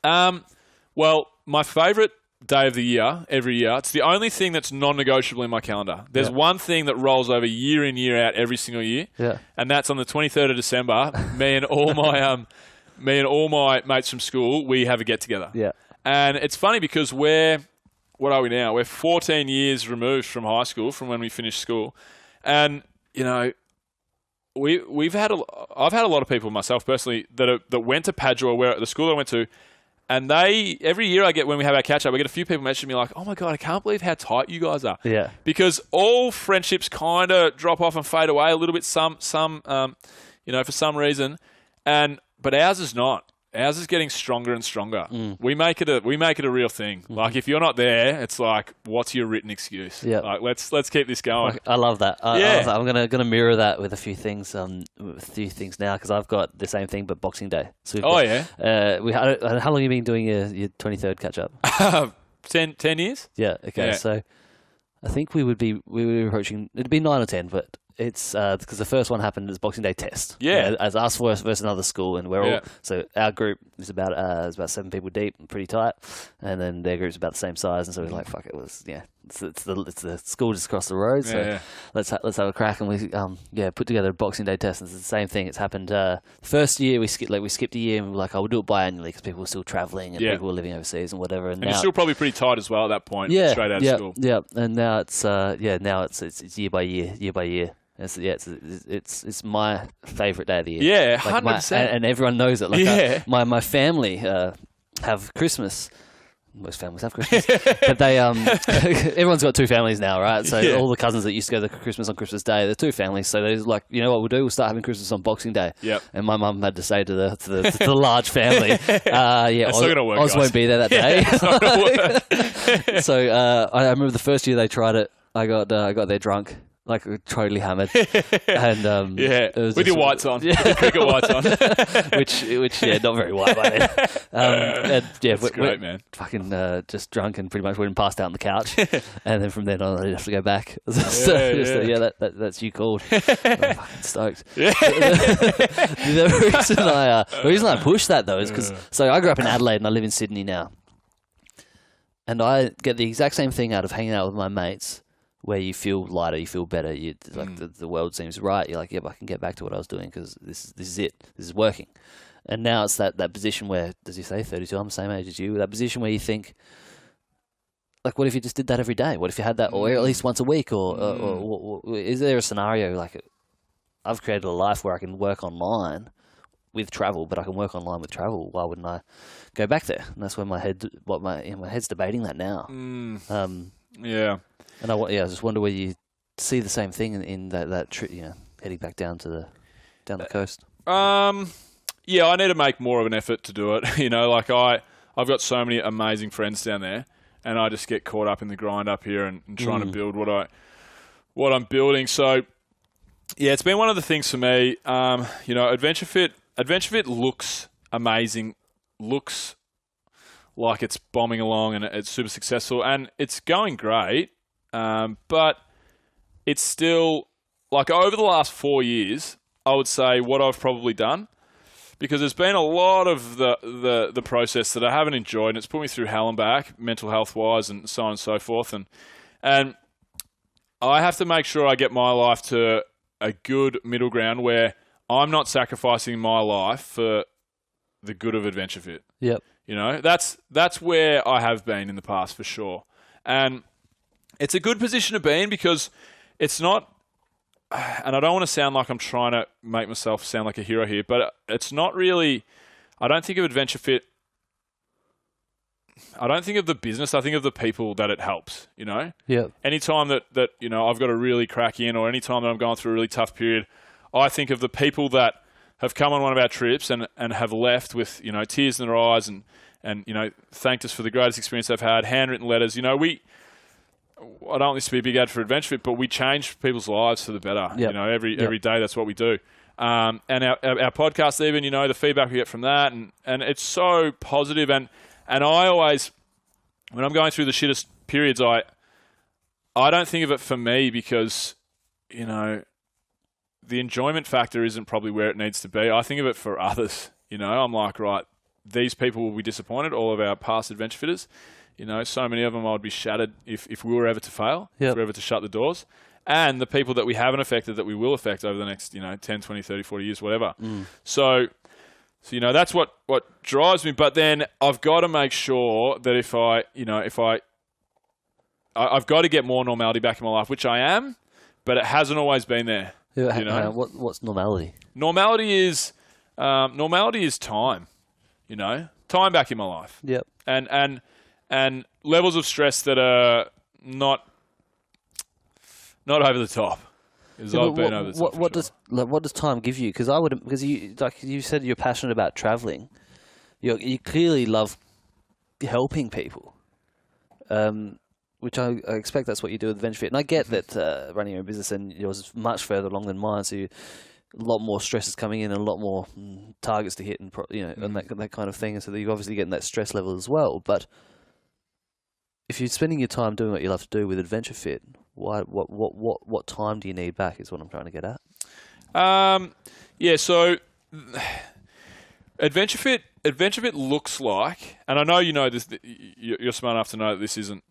Speaker 2: Well, my favourite day of the year, every year, it's the only thing that's non-negotiable in my calendar. There's one thing that rolls over year in, year out every single year. Yeah. And that's on the 23rd of December. me and all my mates from school, we have a get-together. Yeah. And it's funny because what are we now? We're 14 years removed from high school, from when we finished school. And, I've had a lot of people, myself personally, that went to Padua, where the school I went to, and every year when we have our catch up, I get a few people messaging me like, "Oh my God, I can't believe how tight you guys are." Yeah. Because all friendships kind of drop off and fade away a little bit, for some reason. But ours is not. Ours is getting stronger and stronger. We make it a real thing. Like if you're not there, it's like, what's your written excuse?
Speaker 4: Yep.
Speaker 2: Like let's keep this going.
Speaker 4: I love that. I
Speaker 2: Yeah.
Speaker 4: love that. I'm gonna mirror that with a few things. Now because I've got the same thing, but Boxing Day. So we how long have you been doing your 23rd catch up?
Speaker 2: 10 years.
Speaker 4: Yeah. Okay.
Speaker 2: Yeah.
Speaker 4: So I think we would be approaching. It'd be 9 or 10, but it's because the first one happened as Boxing Day test.
Speaker 2: Yeah.
Speaker 4: As us versus another school, and we're all
Speaker 2: Yeah.
Speaker 4: so our group is about 7 people deep, pretty tight, and then their group's about the same size, and so we're like, fuck it, it's the school just across the road, so
Speaker 2: Yeah.
Speaker 4: let's have a crack, and we put together a Boxing Day test, and it's the same thing. It's happened first year we skipped a year, and we were like, we'll do it biannually because people were still traveling and people were living overseas and whatever, and
Speaker 2: And
Speaker 4: now
Speaker 2: you're still probably pretty tight as well at that point. Straight out of school.
Speaker 4: Yeah, and now it's year by year. It's my favourite day of the year.
Speaker 2: Yeah,
Speaker 4: Like
Speaker 2: 100%.
Speaker 4: and everyone knows it. Like
Speaker 2: Yeah.
Speaker 4: my family have Christmas. Most families have Christmas, but they everyone's got 2 families now, right? So
Speaker 2: Yeah.
Speaker 4: all the cousins that used to go to Christmas on Christmas Day, they're 2 families. So they're like, you know what we'll do? We'll start having Christmas on Boxing Day.
Speaker 2: Yep.
Speaker 4: And my mum had to say to the large family,
Speaker 2: It's not gonna work,
Speaker 4: Oz
Speaker 2: guys.
Speaker 4: won't be there that day.
Speaker 2: It's not gonna work.
Speaker 4: So I remember the first year they tried it. I got there drunk, like totally hammered, and
Speaker 2: Yeah,
Speaker 4: it was
Speaker 2: with
Speaker 4: just-
Speaker 2: your whites on, with your cricket whites on.
Speaker 4: which not very white by then. And
Speaker 2: That's great, man.
Speaker 4: Fucking just drunk and pretty much went and passed out on the couch, and then from then on I didn't have to go back. That's you called. I'm fucking stoked. The reason I push that though is because I grew up in Adelaide and I live in Sydney now. And I get the exact same thing out of hanging out with my mates, where you feel lighter, you feel better. The world seems right. You're like, I can get back to what I was doing because this is it. This is working. And now it's that position where, as you say, 32, I'm the same age as you, that position where you think, like, what if you just did that every day? What if you had that, or at least once a week? Or is there a scenario like, I've created a life where I can work online with travel, but I can work online with travel. Why wouldn't I go back there? And that's where my head's debating that now.
Speaker 2: Yeah.
Speaker 4: And I just wonder whether you see the same thing in that trip, heading back down the coast.
Speaker 2: Yeah, I need to make more of an effort to do it. Like I've got so many amazing friends down there, and I just get caught up in the grind up here and trying to build what I'm building. So yeah, it's been one of the things for me. AdventureFit looks amazing, looks like it's bombing along and it's super successful, and it's going great. But it's still, like, over the last 4 years, I would say what I've probably done, because there's been a lot of the process that I haven't enjoyed, and it's put me through hell and back, mental health wise, and so on and so forth. And I have to make sure I get my life to a good middle ground where I'm not sacrificing my life for the good of AdventureFit.
Speaker 4: Yep.
Speaker 2: That's where I have been in the past for sure. And it's a good position to be in because it's not, and I don't want to sound like I'm trying to make myself sound like a hero here, but it's not really, I don't think of AdventureFit, I don't think of the business, I think of the people that it helps,
Speaker 4: Yep.
Speaker 2: Anytime that I've got to really crack in, or anytime that I'm going through a really tough period, I think of the people that have come on one of our trips and have left with, tears in their eyes and thanked us for the greatest experience they've had, handwritten letters. I don't want this to be a big ad for AdventureFit, but we change people's lives for the better.
Speaker 4: Yep.
Speaker 2: Every day that's what we do. And our podcast, even, the feedback we get from that, and it's so positive. And I always, when I'm going through the shittest periods, I don't think of it for me because, the enjoyment factor isn't probably where it needs to be. I think of it for others. I'm like, right, these people will be disappointed, all of our past adventure fitters. So many of them I would be shattered if we were ever to fail, if we were ever to shut the doors. And the people that we haven't affected that we will affect over the next, 10, 20, 30, 40 years, whatever. So that's what drives me. But then I've got to make sure that I've got to get more normality back in my life, which I am, but it hasn't always been there.
Speaker 4: What's normality?
Speaker 2: Normality is time, time back in my life.
Speaker 4: Yep.
Speaker 2: And levels of stress that are not over the top. Because I've been over the top.
Speaker 4: What does time give you? Because you said you're passionate about traveling. you clearly love helping people, which I expect that's what you do with AdventureFit. And I get that running your own business and yours is much further along than mine, so a lot more stress is coming in and a lot more targets to hit and and that kind of thing. And so you're obviously getting that stress level as well. But if you're spending your time doing what you love to do with AdventureFit, what time do you need back is what I'm trying to get at.
Speaker 2: So AdventureFit looks like, and I know you know this, you're smart enough to know that this isn't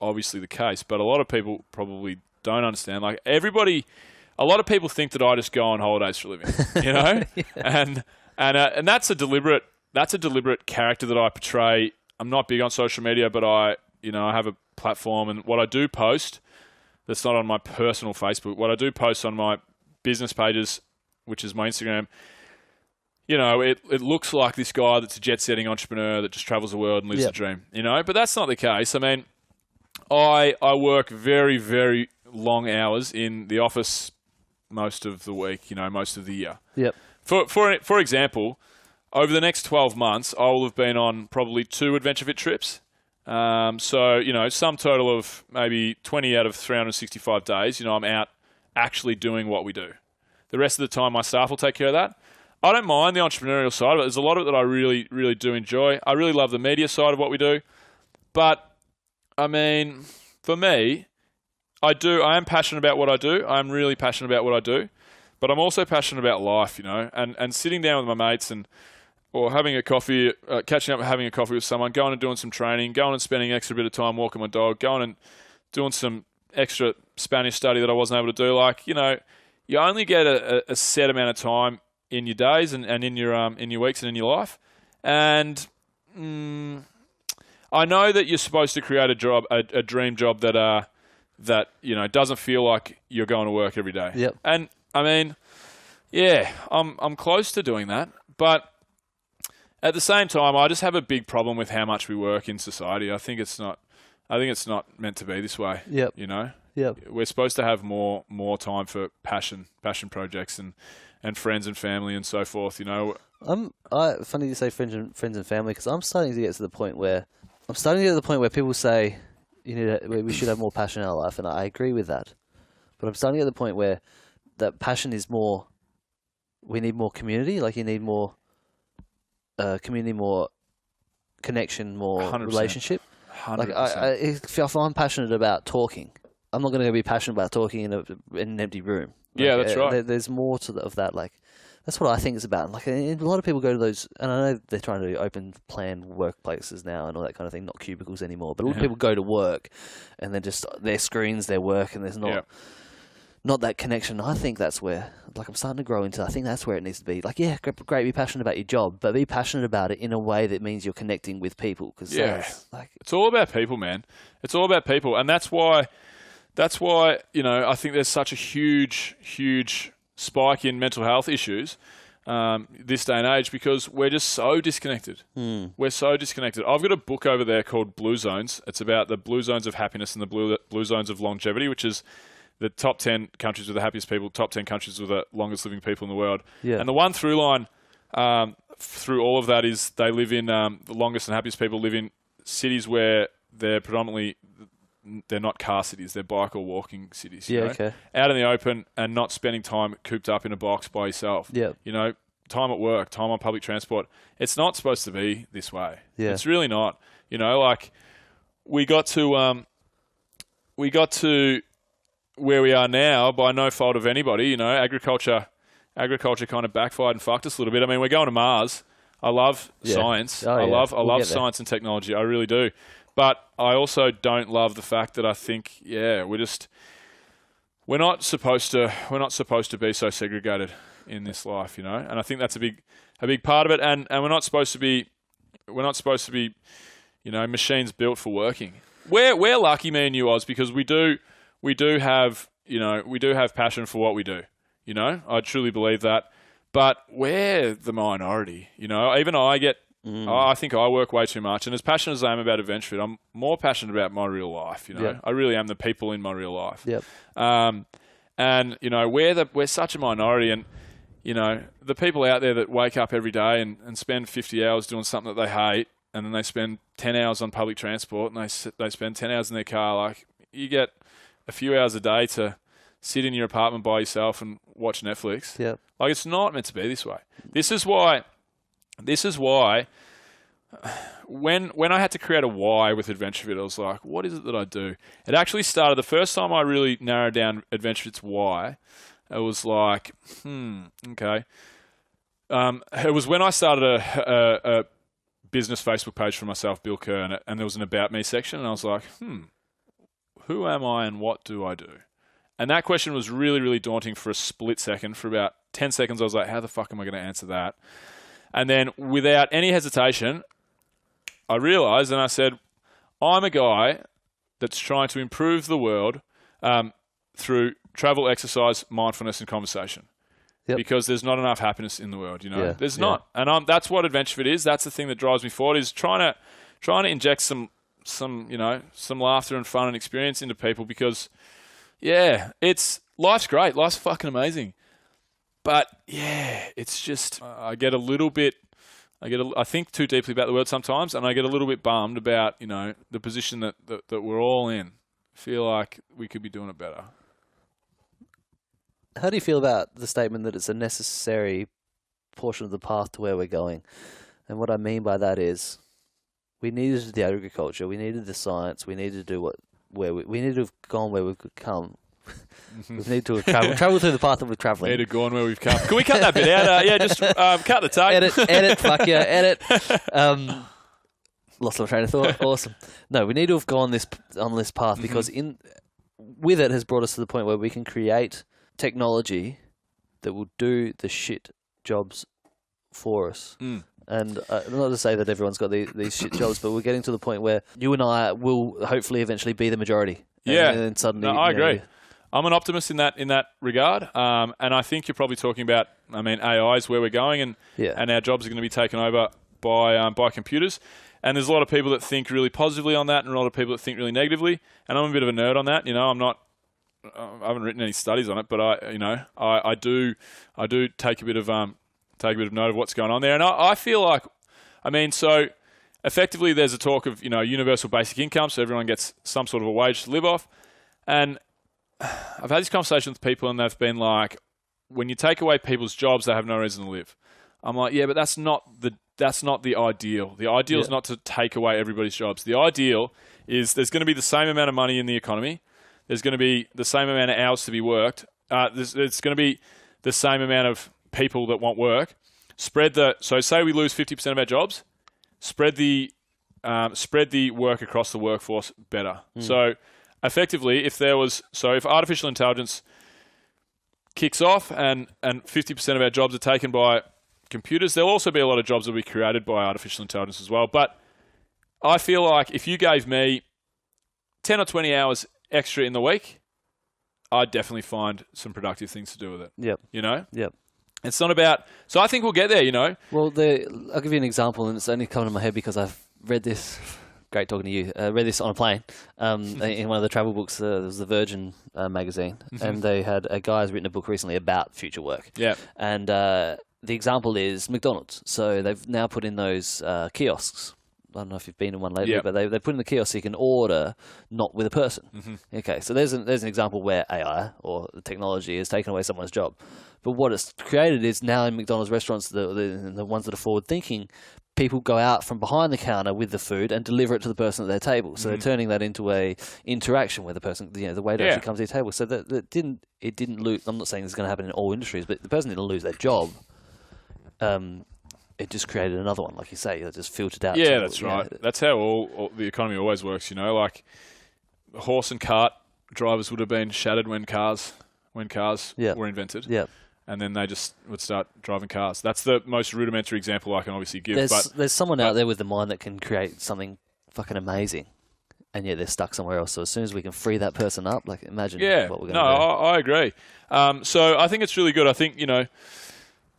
Speaker 2: obviously the case, but a lot of people probably don't understand. Like a lot of people think that I just go on holidays for a living, you know, and that's a deliberate character that I portray. I'm not big on social media, but I have a platform, and what I do post that's not on my personal Facebook, what I do post on my business pages, which is my Instagram, it looks like this guy that's a jet-setting entrepreneur that just travels the world and lives the dream, but that's not the case. I mean, I work very, very long hours in the office most of the week, most of the year.
Speaker 4: Yep.
Speaker 2: For example, over the next 12 months, I will have been on probably 2 AdventureFit trips. So, some total of maybe 20 out of 365 days, I'm out actually doing what we do. The rest of the time, my staff will take care of that. I don't mind the entrepreneurial side of it. There's a lot of it that I really, really do enjoy. I really love the media side of what we do. But, I mean, for me, I am passionate about what I do. I'm really passionate about what I do. But I'm also passionate about life, and sitting down with my mates or having a coffee, catching up and having a coffee with someone, going and doing some training, going and spending an extra bit of time walking my dog, going and doing some extra Spanish study that I wasn't able to do. Like, you only get a set amount of time in your days and in your weeks and in your life. And I know that you're supposed to create a dream job that doesn't feel like you're going to work every day.
Speaker 4: Yep.
Speaker 2: And I mean, yeah, I'm close to doing that, but at the same time, I just have a big problem with how much we work in society. I think it's not meant to be this way.
Speaker 4: Yep. Yep.
Speaker 2: We're supposed to have more time for passion projects and friends and family and so forth.
Speaker 4: Funny you say friends and family, because I'm starting to get to the point where people say we should have more passion in our life, and I agree with that. But I'm starting to get to the point where that passion is more. We need more community. Like you need more community, more connection, more
Speaker 2: 100%.
Speaker 4: Relationship.
Speaker 2: 100%.
Speaker 4: Like if I'm passionate about talking, I'm not going to be passionate about talking in an empty room. Like,
Speaker 2: yeah, that's right.
Speaker 4: There's more of that. Like that's what I think it's about. Like a lot of people go to those, and I know they're trying to open plan workplaces now and all that kind of thing, not cubicles anymore. But a lot of people go to work, and they're just their screens, their work, and there's not that connection. I think that's where, like, I'm starting to grow into. I think that's where it needs to be. Like, yeah, great, be passionate about your job, but be passionate about it in a way that means you're connecting with people. Cause
Speaker 2: it's all about people, man. It's all about people, and that's why I think there's such a huge spike in mental health issues this day and age, because we're just so disconnected. We're so disconnected. I've got a book over there called Blue Zones. It's about the blue zones of happiness and the blue zones of longevity, which is the top 10 countries with the happiest people, top 10 countries with the longest living people in the world. Yeah. And the one through line through all of that is they live in, the longest and happiest people live in cities where they're not car cities, they're bike or walking cities.
Speaker 4: Okay.
Speaker 2: Out in the open and not spending time cooped up in a box by yourself.
Speaker 4: Yeah.
Speaker 2: Time at work, time on public transport. It's not supposed to be this way.
Speaker 4: Yeah.
Speaker 2: It's really not. Like we got to where we are now by no fault of anybody. Agriculture kind of backfired and fucked us a little bit. I mean, we're going to Mars. I love science. I love science and technology. I really do. But I also don't love the fact that I think, we're not supposed to be so segregated in this life, And I think that's a big part of it. And we're not supposed to be machines built for working. We're lucky, me and you, Oz, because we do have passion for what we do. I truly believe that. But we're the minority. Even I get. I think I work way too much, and as passionate as I am about AdventureFit, I'm more passionate about my real life. I really am the people in my real life.
Speaker 4: Yep.
Speaker 2: And we're such a minority, and you know, the people out there that wake up every day and spend 50 hours doing something that they hate, and then they spend 10 hours on public transport, and they spend 10 hours in their car. Like, you get a few hours a day to sit in your apartment by yourself and watch Netflix.
Speaker 4: Yep.
Speaker 2: Like, it's not meant to be this way. This is why when I had to create a why with AdventureFit, I was like, what is it that I do? It actually started, the first time I really narrowed down AdventureFit's why, it was like, okay. It was when I started a business Facebook page for myself, Bill Kerr, and there was an About Me section, and I was like, who am I and what do I do? And that question was really, really daunting for a split second. For about 10 seconds, I was like, how the fuck am I going to answer that? And then without any hesitation, I realized, and I said, I'm a guy that's trying to improve the world through travel, exercise, mindfulness, and conversation. Yep. Because there's not enough happiness in the world, you know.
Speaker 4: Yeah,
Speaker 2: there's not, and that's what AdventureFit is. That's the thing that drives me forward, is trying to inject some laughter and fun and experience into people. Because, life's great, life's fucking amazing, but it's just I think too deeply about the world sometimes, and I get a little bit bummed about, you know, the position that we're all in. I feel like we could be doing it better.
Speaker 4: How do you feel about the statement that it's a necessary portion of the path to where we're going? And what I mean by that is, we needed the agriculture, we needed the science, we needed to do we needed to have gone where we could come. We need to have traveled through the path that we're traveling.
Speaker 2: Need to have gone where we've come. Can we cut that bit out? Just cut the tape.
Speaker 4: Edit, fuck yeah, edit. Lost my train of thought. Awesome. No, we need to have gone on this path, because with it has brought us to the point where we can create technology that will do the shit jobs for us. And not to say that everyone's got these shit jobs, but we're getting to the point where you and I will hopefully eventually be the majority. And then suddenly,
Speaker 2: I agree. I'm an optimist in that regard, and I think you're probably talking about, AI is where we're going, and our jobs are going to be taken over by computers. And there's a lot of people that think really positively on that, and a lot of people that think really negatively. And I'm a bit of a nerd on that. You know, I haven't written any studies on it, but I do take a bit of note of what's going on there. And I feel like, so effectively there's a talk of, universal basic income, so everyone gets some sort of a wage to live off. And I've had this conversation with people, and they've been like, when you take away people's jobs, they have no reason to live. I'm like, yeah, but that's not the ideal. The ideal is not to take away everybody's jobs. The ideal is there's going to be the same amount of money in the economy. There's going to be the same amount of hours to be worked. There's going to be the same amount of people that want work. So say we lose 50% of our jobs, spread the work across the workforce better. So effectively, if artificial intelligence kicks off and 50% of our jobs are taken by computers, there'll also be a lot of jobs that will be created by artificial intelligence as well. But I feel like if you gave me 10 or 20 hours extra in the week, I'd definitely find some productive things to do with it.
Speaker 4: Yep.
Speaker 2: You know?
Speaker 4: Yep.
Speaker 2: It's not about... So I think we'll get there, you know?
Speaker 4: Well, I'll give you an example, and it's only coming to my head because I've read this... Great talking to you. Read this on a plane in one of the travel books. There was the Virgin magazine, and they had a guy who's written a book recently about future work.
Speaker 2: Yeah.
Speaker 4: And the example is McDonald's. So they've now put in those kiosks. I don't know if you've been in one lately, but they put in the kiosk so you can order not with a person. Okay, so there's an example where AI or the technology has taken away someone's job. But what it's created is now in McDonald's restaurants, the ones that are forward thinking, people go out from behind the counter with the food and deliver it to the person at their table. So they're turning that into a interaction where the person, the waiter actually comes to your table. So that it didn't lose. I'm not saying this is going to happen in all industries, but the person didn't lose their job. It just created another one, like you say. It just filtered out.
Speaker 2: Yeah, that's right. That's how all the economy always works. You know, like horse and cart drivers would have been shattered when cars were invented.
Speaker 4: Yeah.
Speaker 2: And then they just would start driving cars. That's the most rudimentary example I can obviously give.
Speaker 4: There's someone out there with the mind that can create something fucking amazing, and yet they're stuck somewhere else. So as soon as we can free that person up, like imagine what we're going to do.
Speaker 2: I agree. So I think it's really good. I think,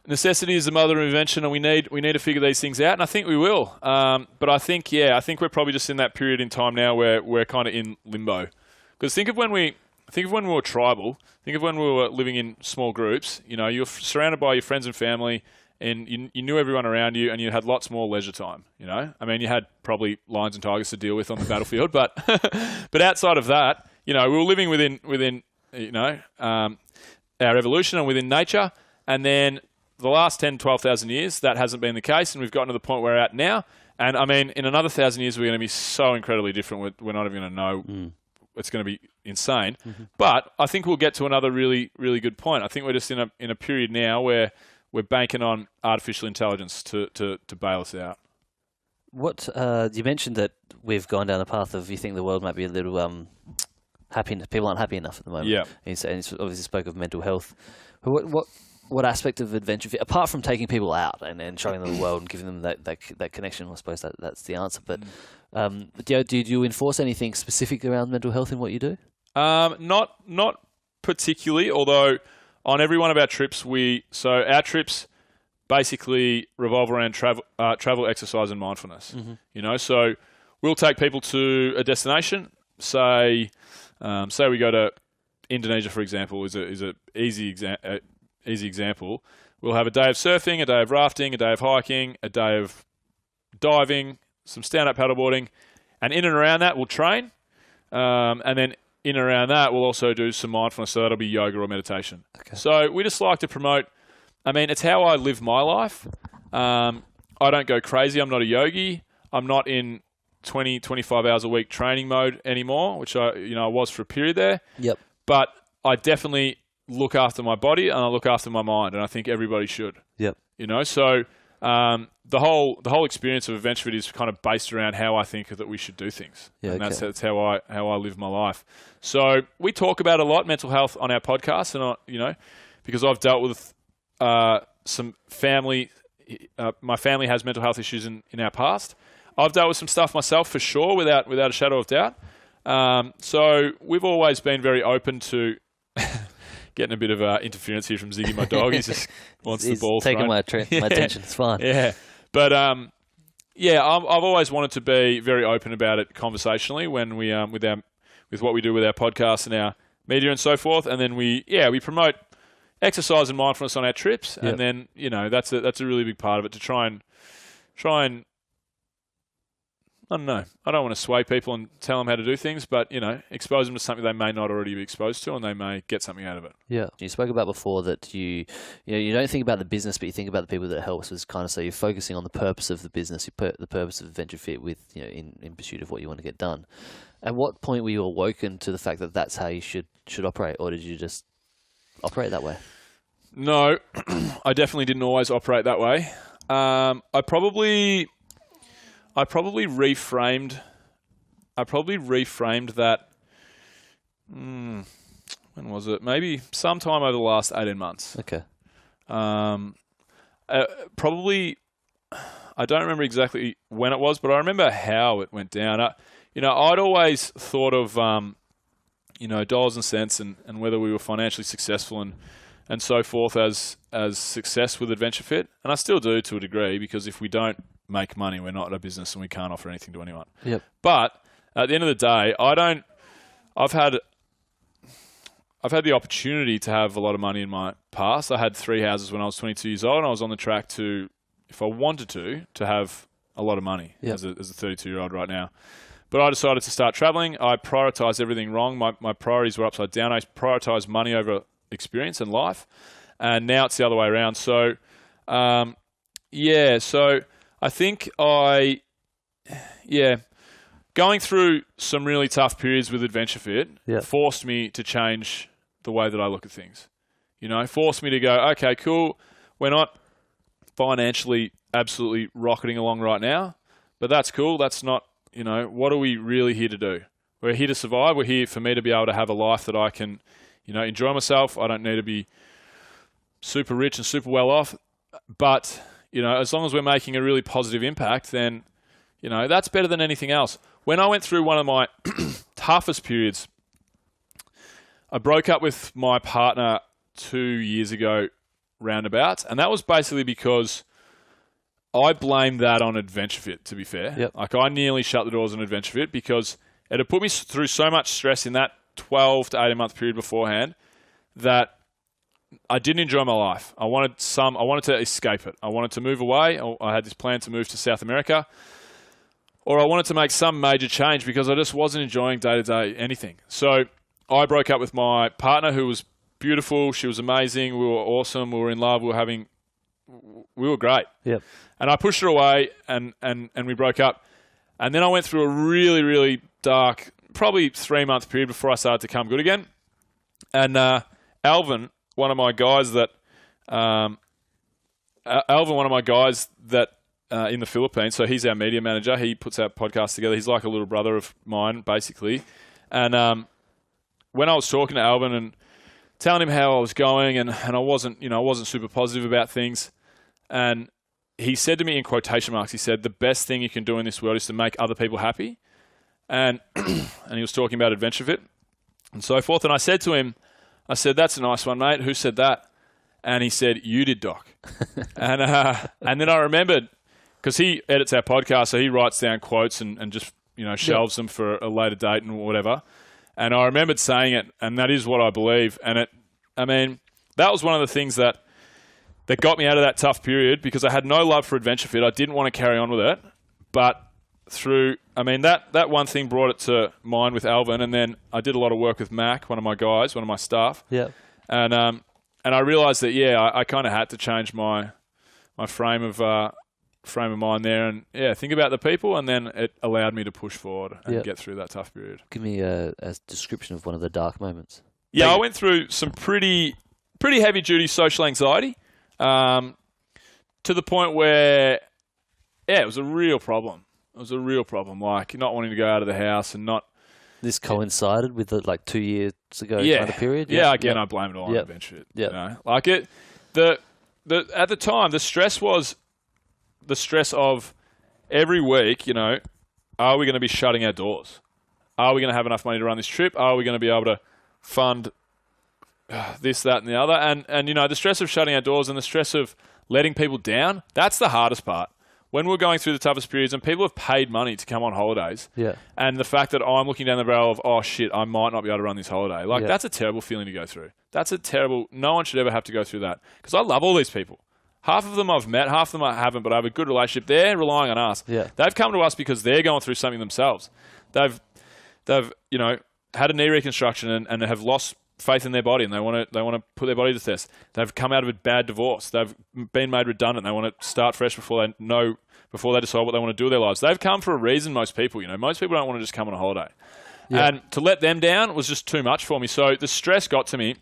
Speaker 2: necessity is the mother of invention, and we need to figure these things out, and I think we will. But I think we're probably just in that period in time now where we're kind of in limbo. Because think of when we think of when we were tribal. Think of when we were living in small groups. You know, you're surrounded by your friends and family, and you knew everyone around you, and you had lots more leisure time. You know, I mean, you had probably lions and tigers to deal with on the battlefield, but but outside of that, you know, we were living within you know our evolution and within nature, and then the last 10, 12,000 years, that hasn't been the case, and we've gotten to the point where we're at now. And I mean, in another 1,000 years, we're going to be so incredibly different. We're not even going to know. It's going to be insane. But I think we'll get to another really, really good point. I think we're just in a period now where we're banking on artificial intelligence to bail us out.
Speaker 4: What you mentioned that we've gone down a path of you think the world might be a little happy. People aren't happy enough at the moment.
Speaker 2: Yeah.
Speaker 4: And you obviously spoke of mental health. What aspect of AdventureFit, apart from taking people out and showing them the world and giving them that connection, I suppose that's the answer. But do you enforce anything specific around mental health in what you do?
Speaker 2: Not particularly, although on every one of our trips, our trips basically revolve around travel, exercise, and mindfulness. You know, so we'll take people to a destination. Say we go to Indonesia, for example, is a easy example. We'll have a day of surfing, a day of rafting, a day of hiking, a day of diving, some stand-up paddleboarding, and in and around that we'll train, and then in and around that we'll also do some mindfulness, so that'll be yoga or meditation. Okay. So we just like to promote, I mean, it's how I live my life. I don't go crazy. I'm not a yogi. I'm not in 20, 25 hours a week training mode anymore, which I was for a period there.
Speaker 4: Yep.
Speaker 2: But I definitely look after my body and I look after my mind, and I think everybody should.
Speaker 4: Yep.
Speaker 2: You know, so the whole experience of AdventureFit is kind of based around how I think that we should do things.
Speaker 4: Yeah,
Speaker 2: and
Speaker 4: okay.
Speaker 2: that's how I live my life. So we talk about a lot mental health on our podcast, and because I've dealt with some family. My family has mental health issues in our past. I've dealt with some stuff myself for sure, without a shadow of doubt. So we've always been very open to getting a bit of interference here from Ziggy, my dog. He just wants the ball
Speaker 4: taking
Speaker 2: thrown.
Speaker 4: my attention. It's fine.
Speaker 2: Yeah, but I've always wanted to be very open about it conversationally when we with what we do with our podcast and our media and so forth, and then we promote exercise and mindfulness on our trips,
Speaker 4: Yep.
Speaker 2: and then that's a really big part of it, to try and I don't know. I don't want to sway people and tell them how to do things, but expose them to something they may not already be exposed to, and they may get something out of it.
Speaker 4: Yeah, you spoke about before that you don't think about the business, but you think about the people that it helps. Is kind of so you're focusing on the purpose of the business, the purpose of AdventureFit, with in pursuit of what you want to get done. At what point were you awoken to the fact that that's how you should operate, or did you just operate that way?
Speaker 2: No, I definitely didn't always operate that way. I probably reframed that. When was it? Maybe sometime over the last 18 months.
Speaker 4: Okay.
Speaker 2: Probably, I don't remember exactly when it was, but I remember how it went down. I'd always thought of, dollars and cents and whether we were financially successful and so forth as success with AdventureFit. And I still do to a degree, because if we don't make money, we're not a business and we can't offer anything to anyone.
Speaker 4: Yep.
Speaker 2: But at the end of the day, I've had the opportunity to have a lot of money in my past. I had 3 houses when I was 22 years old, and I was on the track to, if I wanted to have a lot of money.
Speaker 4: Yep.
Speaker 2: as a 32-year-old right now. But I decided to start traveling. I prioritized everything wrong. My priorities were upside down. I prioritized money over experience and life, and now it's the other way around. So, so I think going through some really tough periods with AdventureFit forced me to change the way that I look at things. Forced me to go, okay, cool, we're not financially absolutely rocketing along right now, but that's cool. That's not, what are we really here to do? We're here to survive. We're here for me to be able to have a life that I can, enjoy myself. I don't need to be super rich and super well off, but as long as we're making a really positive impact, then that's better than anything else. When I went through one of my toughest periods, I broke up with my partner 2 years ago roundabout, and that was basically because I blamed that on AdventureFit, to be fair.
Speaker 4: Yep.
Speaker 2: Like, I nearly shut the doors on AdventureFit because it had put me through so much stress in that 12 to 18 month period beforehand that I didn't enjoy my life. I wanted to escape it. I wanted to move away. I had this plan to move to South America, or I wanted to make some major change because I just wasn't enjoying day-to-day anything. So I broke up with my partner, who was beautiful. She was amazing. We were awesome. We were in love. We were great.
Speaker 4: Yep.
Speaker 2: And I pushed her away, and we broke up. And then I went through a really, really dark, probably 3-month period before I started to come good again. And Alvin, one of my guys that in the Philippines, so he's our media manager. He puts our podcast together. He's like a little brother of mine, basically. And when I was talking to Alvin and telling him how I was going, and I wasn't super positive about things, and he said to me in quotation marks, he said, "The best thing you can do in this world is to make other people happy." And he was talking about AdventureFit and so forth. And I said to him, I said, "That's a nice one, mate. Who said that?" And he said, "You did, Doc." And then I remembered, because he edits our podcast, so he writes down quotes and just shelves them for a later date and whatever. And I remembered saying it, and that is what I believe. And that was one of the things that got me out of that tough period, because I had no love for AdventureFit. I didn't want to carry on with it, but that one thing brought it to mind with Alvin, and then I did a lot of work with Mac, one of my guys, one of my staff.
Speaker 4: Yeah.
Speaker 2: And I realized that I kind of had to change my frame of mind there, and think about the people, and then it allowed me to push forward and get through that tough period.
Speaker 4: Give me a description of one of the dark moments.
Speaker 2: Yeah, I went through some pretty heavy duty social anxiety, to the point where it was a real problem. It was a real problem, like not wanting to go out of the house and not.
Speaker 4: This coincided with the 2 years ago kind of period.
Speaker 2: Yeah. Again, I blame it all on AdventureFit.
Speaker 4: Yeah.
Speaker 2: Like it. At the time, the stress was the stress of every week. Are we going to be shutting our doors? Are we going to have enough money to run this trip? Are we going to be able to fund this, that, and the other? And the stress of shutting our doors and the stress of letting people down. That's the hardest part. When we're going through the toughest periods and people have paid money to come on holidays, and the fact that I'm looking down the barrel of, oh shit, I might not be able to run this holiday. That's a terrible feeling to go through. No one should ever have to go through that. Because I love all these people. Half of them I've met, half of them I haven't, but I have a good relationship. They're relying on us.
Speaker 4: Yeah.
Speaker 2: They've come to us because they're going through something themselves. They've had a knee reconstruction and have lost faith in their body, and they want to put their body to test. They've come out of a bad divorce. They've been made redundant. They want to start fresh before they decide what they want to do with their lives. They've come for a reason. Most people, most people don't want to just come on a holiday, and to let them down was just too much for me. So the stress got to me,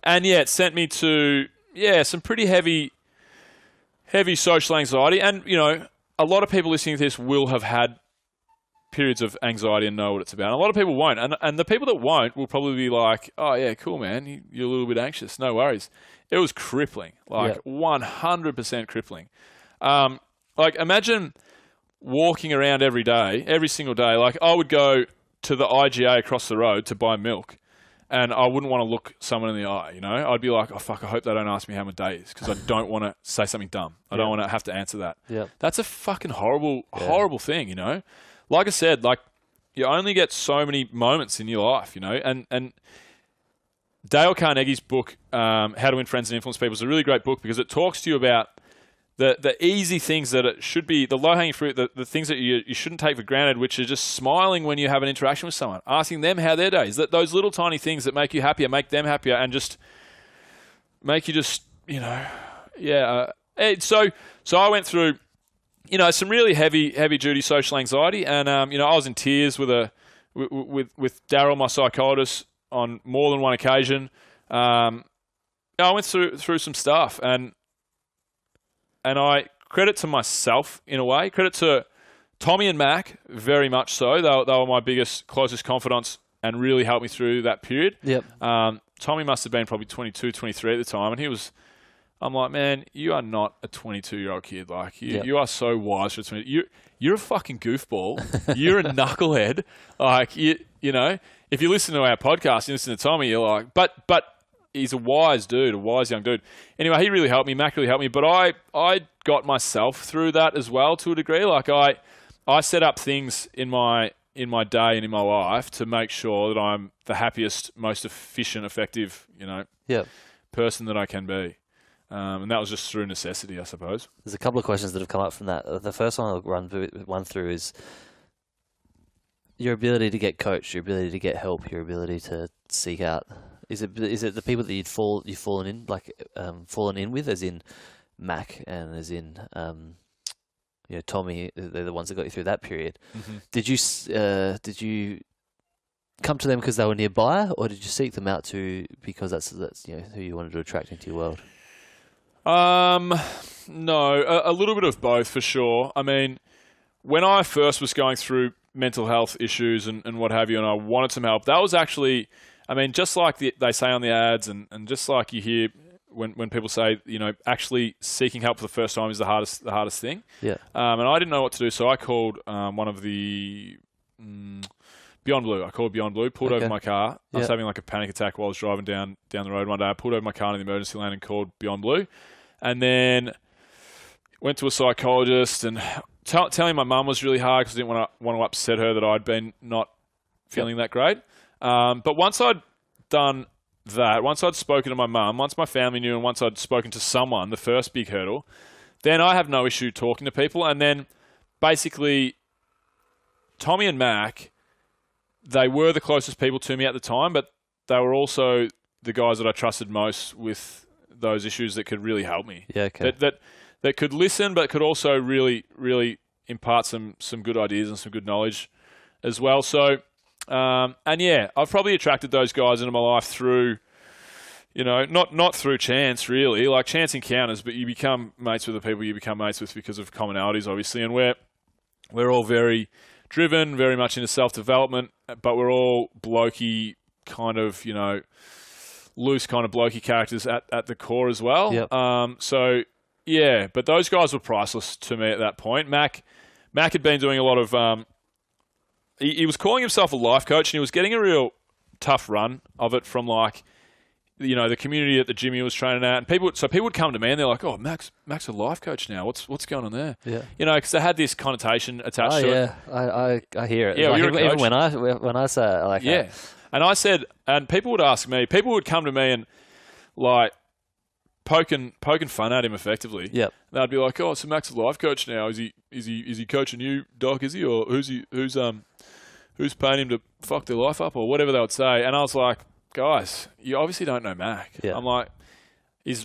Speaker 2: and it sent me to some pretty heavy social anxiety. And a lot of people listening to this will have had periods of anxiety and know what it's about. And a lot of people won't. And the people that won't will probably be like, oh, yeah, cool, man. You're a little bit anxious. No worries. It was crippling, 100% crippling. Imagine walking around every single day. Like, I would go to the IGA across the road to buy milk, and I wouldn't want to look someone in the eye, I'd be like, oh, fuck, I hope they don't ask me how my day is, because I don't want to say something dumb. I don't want to have to answer that.
Speaker 4: Yeah.
Speaker 2: That's a fucking horrible thing, Like I said, you only get so many moments in your life, and Dale Carnegie's book, How to Win Friends and Influence People, is a really great book, because it talks to you about the easy things that it should be, the low-hanging fruit, the things that you shouldn't take for granted, which are just smiling when you have an interaction with someone, asking them how their day is, those little tiny things that make you happier, make them happier, and just make you just, So I went through some really heavy duty social anxiety, and I was in tears with Daryl, my psychologist, on more than one occasion. I went through some stuff, and I credit to myself in a way, credit to Tommy and Mac very much so. They were my closest confidants, and really helped me through that period.
Speaker 4: Yep.
Speaker 2: Tommy must have been probably 22, 23 at the time, and I'm like, man, you are not a 22-year-old kid. Like, you are so wise for 20. You're a fucking goofball. You're a knucklehead. Like, if you listen to our podcast, you listen to Tommy, you're like, but he's a wise dude, a wise young dude. Anyway, he really helped me. Mac really helped me. But I got myself through that as well to a degree. Like, I set up things in my in my day and in my life to make sure that I'm the happiest, most efficient, effective, person that I can be. And that was just through necessity, I suppose.
Speaker 4: There's a couple of questions that have come up from that. The first one I'll run through is your ability to get coached, your ability to get help, your ability to seek out. Is it the people that you've fallen in with, as in Mac and as in Tommy? They're the ones that got you through that period.
Speaker 2: Mm-hmm.
Speaker 4: Did you come to them because they were nearby, or did you seek them out because that's who you wanted to attract into your world?
Speaker 2: No, a little bit of both for sure. I mean, when I first was going through mental health issues and what have you, and I wanted some help, that was actually, I mean, just like they say on the ads and just like you hear when people say, actually seeking help for the first time is the hardest thing.
Speaker 4: Yeah.
Speaker 2: And I didn't know what to do, so I called one of the Beyond Blue. I called Beyond Blue, pulled over my car. I was having like a panic attack while I was driving down the road one day. I pulled over my car in the emergency lane and called Beyond Blue. And then went to a psychologist and telling my mum was really hard because I didn't want to upset her that I'd been not feeling that great. But once I'd done that, once I'd spoken to my mum, once my family knew, and once I'd spoken to someone, the first big hurdle, then I have no issue talking to people. And then basically Tommy and Mac, they were the closest people to me at the time, but they were also the guys that I trusted most with those issues that could really help me.
Speaker 4: Yeah, okay.
Speaker 2: That could listen, but could also really, really impart some good ideas and some good knowledge as well. So, I've probably attracted those guys into my life through, not through chance really, like chance encounters, but you become mates with the people you become mates with because of commonalities, obviously, and we're all very driven, very much into self-development, but we're all blokey kind of, loose kind of blokey characters at the core as well.
Speaker 4: Yep.
Speaker 2: But those guys were priceless to me at that point. Mac had been doing a lot of, he was calling himself a life coach, and he was getting a real tough run of it from the community at the gym he was training at, and people would come to me and they're like, "Oh, Mac's a life coach now. What's going on there?"
Speaker 4: Yeah,
Speaker 2: because they had this connotation attached to it.
Speaker 4: I hear it.
Speaker 2: Yeah,
Speaker 4: like,
Speaker 2: you're a coach.
Speaker 4: Even when I say it, like
Speaker 2: and I said, and people would ask me, people would come to me and like poking fun at him effectively.
Speaker 4: Yep.
Speaker 2: They'd be like, "Oh, so Mac's a life coach now. Is he coaching you, Doc? Is he, or who's paying him to fuck their life up, or whatever they would say?" And I was like, "Guys, you obviously don't know Mac."
Speaker 4: Yeah.
Speaker 2: I'm like, you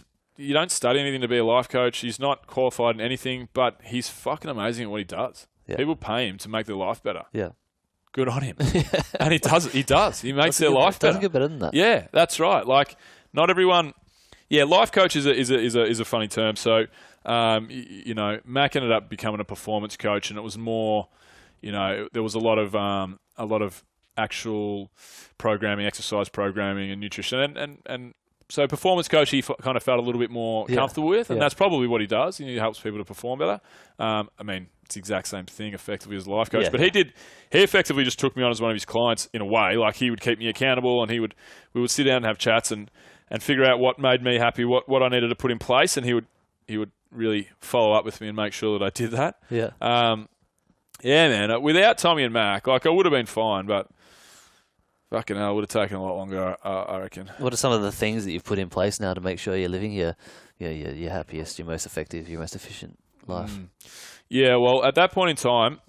Speaker 2: don't study anything to be a life coach. He's not qualified in anything, but he's fucking amazing at what he does.
Speaker 4: Yeah.
Speaker 2: People pay him to make their life better.
Speaker 4: Yeah.
Speaker 2: Good on him. And he does. He makes their life better.
Speaker 4: Doesn't get better than that.
Speaker 2: Yeah, that's right. Like, not everyone. Yeah, life coach is a funny term. So, Mac ended up becoming a performance coach, and it was more, there was a lot of actual programming, exercise programming, and nutrition, and so performance coach he kind of felt a little bit more comfortable with, and that's probably what he does. He helps people to perform better. I mean, it's the exact same thing effectively as a life coach, but he effectively just took me on as one of his clients in a way. Like, he would keep me accountable, and we would sit down and have chats and figure out what made me happy, what I needed to put in place, and he would really follow up with me and make sure that I did that.
Speaker 4: Yeah.
Speaker 2: Man. Without Tommy and Mac, like, I would have been fine, but fucking hell, it would have taken a lot longer, I reckon.
Speaker 4: What are some of the things that you've put in place now to make sure you're living your happiest, your most effective, your most efficient life?
Speaker 2: Yeah, well, at that point in time,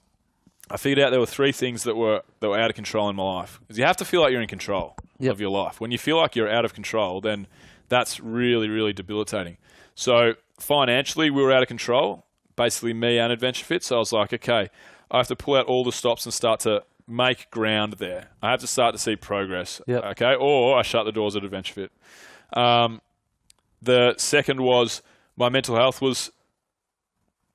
Speaker 2: I figured out there were three things that were out of control in my life. Because you have to feel like you're in control of your life. When you feel like you're out of control, then that's really, really debilitating. So financially, we were out of control, basically me and AdventureFit. So I was like, okay, I have to pull out all the stops and start to make ground there. I have to start to see progress.
Speaker 4: Yep.
Speaker 2: Okay, or I shut the doors at AdventureFit. The second was my mental health was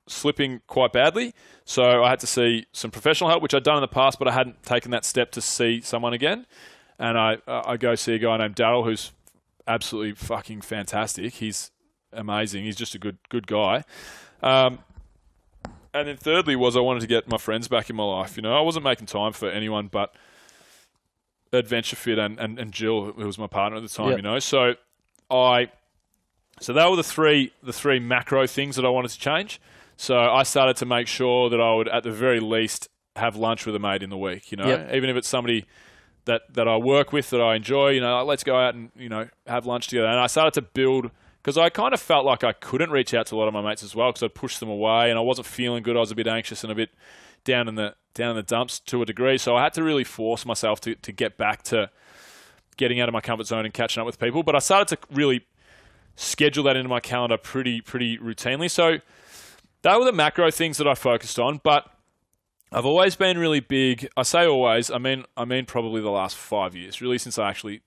Speaker 2: slipping quite badly, so I had to see some professional help, which I'd done in the past, but I hadn't taken that step to see someone again. And I go see a guy named Daryl, who's absolutely fucking fantastic. He's amazing. He's just a good guy. And then thirdly was I wanted to get my friends back in my life. I wasn't making time for anyone but AdventureFit and Jill, who was my partner at the time.
Speaker 4: Yep.
Speaker 2: So they were the three macro things that I wanted to change. So I started to make sure that I would, at the very least, have lunch with a mate in the week, you know,
Speaker 4: Yep.
Speaker 2: even if it's somebody that I work with that I enjoy, you know, like, let's go out and, you know, have lunch together. And I started to build, because I kind of felt like I couldn't reach out to a lot of my mates as well because I'd pushed them away and I wasn't feeling good. I was a bit anxious and a bit down in the dumps to a degree. So I had to really force myself to get back to getting out of my comfort zone and catching up with people. But I started to really schedule that into my calendar pretty routinely. So they were the macro things that I focused on. But I've always been really big. I say always. I mean probably the last 5 years, really, since I actually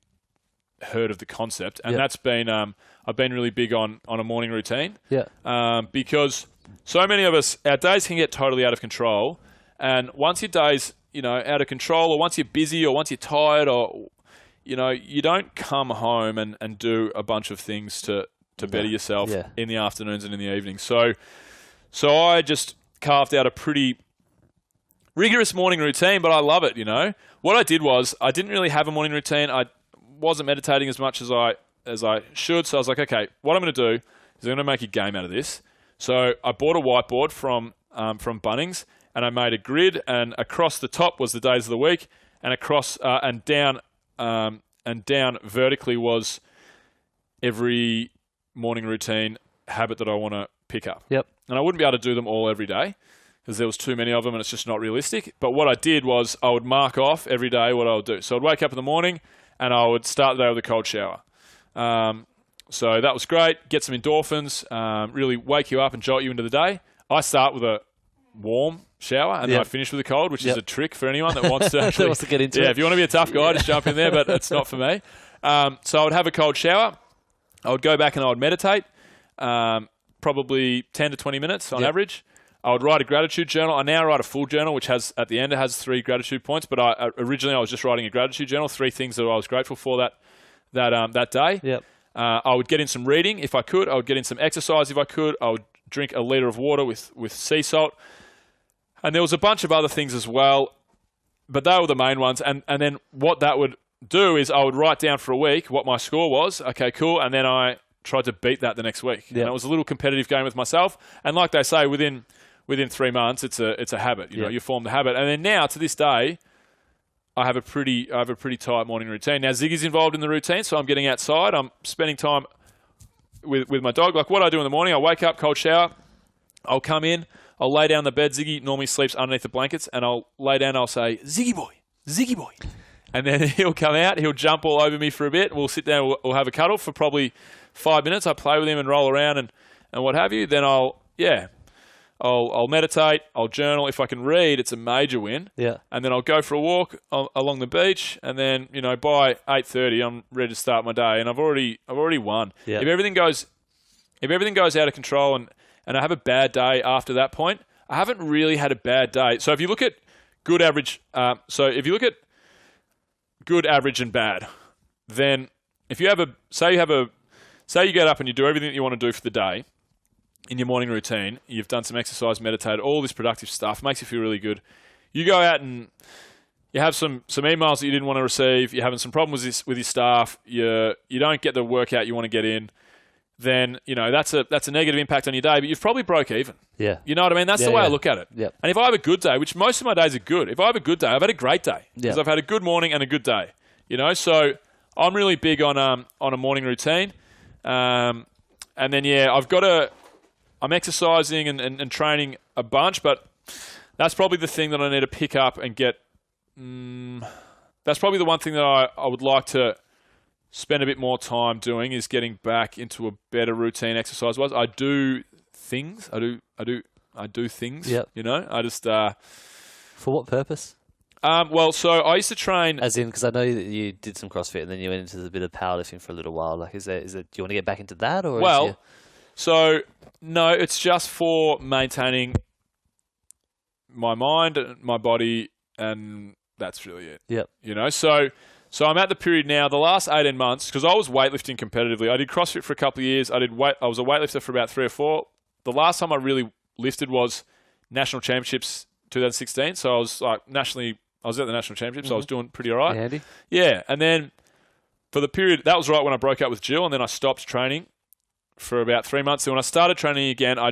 Speaker 2: heard of the concept. And that's been I've been really big on a morning routine.
Speaker 4: Yeah.
Speaker 2: Because so many of us, our days can get totally out of control. And once your day's, you know, out of control, or once you're busy, or once you're tired, or, you know, you don't come home and do a bunch of things to better yourself in the afternoons and in the evenings. So I just carved out a pretty rigorous morning routine, but I love it, you know. What I did was I didn't really have a morning routine. I wasn't meditating as much as I should. So I was like, okay, what I'm going to do is I'm going to make a game out of this. So I bought a whiteboard from Bunnings, and I made a grid, and across the top was the days of the week, and across and down vertically was every morning routine habit that I want to pick up.
Speaker 4: Yep.
Speaker 2: And I wouldn't be able to do them all every day because there was too many of them and it's just not realistic. But what I did was I would mark off every day what I would do. So I'd wake up in the morning and I would start the day with a cold shower. So that was great. Get some endorphins, really wake you up and jolt you into the day. I start with a warm shower and then I finish with a cold, which is a trick for anyone that wants to actually
Speaker 4: wants to get into it.
Speaker 2: if you want to be a tough guy, just jump in there, but it's not for me. So I would have a cold shower. I would go back and I would meditate, probably 10 to 20 minutes on average. I would write a gratitude journal. I now write a full journal, which has at the end it has 3 gratitude points. But originally I was just writing a gratitude journal, 3 things that I was grateful for that day.
Speaker 4: Yep.
Speaker 2: I would get in some reading if I could. I would get in some exercise if I could. I would drink a litre of water with sea salt. And there was a bunch of other things as well, but they were the main ones. And then what that would do is I would write down for a week what my score was. Okay, cool. And then I tried to beat that the next week.
Speaker 4: Yeah.
Speaker 2: And it was a little competitive game with myself. And like they say, within 3 months, it's a habit. You know, you form the habit. And then now to this day, I have a pretty tight morning routine. Now Ziggy's involved in the routine, so I'm getting outside. I'm spending time with my dog. Like what I do in the morning, I wake up, cold shower. I'll come in. I'll lay down on the bed. Ziggy normally sleeps underneath the blankets, and I'll lay down and I'll say, Ziggy boy. And then he'll come out. He'll jump all over me for a bit. We'll sit down. We'll have a cuddle for probably 5 minutes. I play with him and roll around and what have you. Then I'll meditate. I'll journal. If I can read, it's a major win.
Speaker 4: Yeah.
Speaker 2: And then I'll go for a walk along the beach. And then, you know, by 8:30, I'm ready to start my day. And I've already won. Yeah. If everything goes out of control and I have a bad day after that point, I haven't really had a bad day. So if you look at good, average, good, average, and bad, then if you have say you get up and you do everything that you want to do for the day in your morning routine, you've done some exercise, meditated, all this productive stuff, makes you feel really good. You go out and you have some emails that you didn't want to receive, you're having some problems with your staff, you don't get the workout you want to get in, then, you know, that's a negative impact on your day, but you've probably broke even.
Speaker 4: Yeah.
Speaker 2: You know what I mean? That's the way I look at it.
Speaker 4: Yep.
Speaker 2: And if I have a good day, which most of my days are good, if I have a good day, I've had a great day. Because I've had a good morning and a good day. You know, so I'm really big on a morning routine. And then, I'm exercising and training a bunch, but that's probably the thing that I need to pick up and get. That's probably the one thing that I would like to spend a bit more time doing is getting back into a better routine exercise-wise. I do things. I do things.
Speaker 4: Yep.
Speaker 2: You know, I just.
Speaker 4: For what purpose?
Speaker 2: Well, so I used to train.
Speaker 4: As in, because I know that you did some CrossFit and then you went into a bit of powerlifting for a little while. Like, is it? Do you want to get back into that, or?
Speaker 2: Well, so no, it's just for maintaining my mind, my body, and that's really it.
Speaker 4: Yep.
Speaker 2: You know, so I'm at the period now, the last 18 months, because I was weightlifting competitively. I did CrossFit for a couple of years. I was a weightlifter for about 3 or 4. The last time I really lifted was National Championships 2016. So I was at the National Championships. So I was doing pretty all right.
Speaker 4: Handy.
Speaker 2: Yeah. And then for the period, that was right when I broke up with Jill, and then I stopped training for about 3 months. And when I started training again, I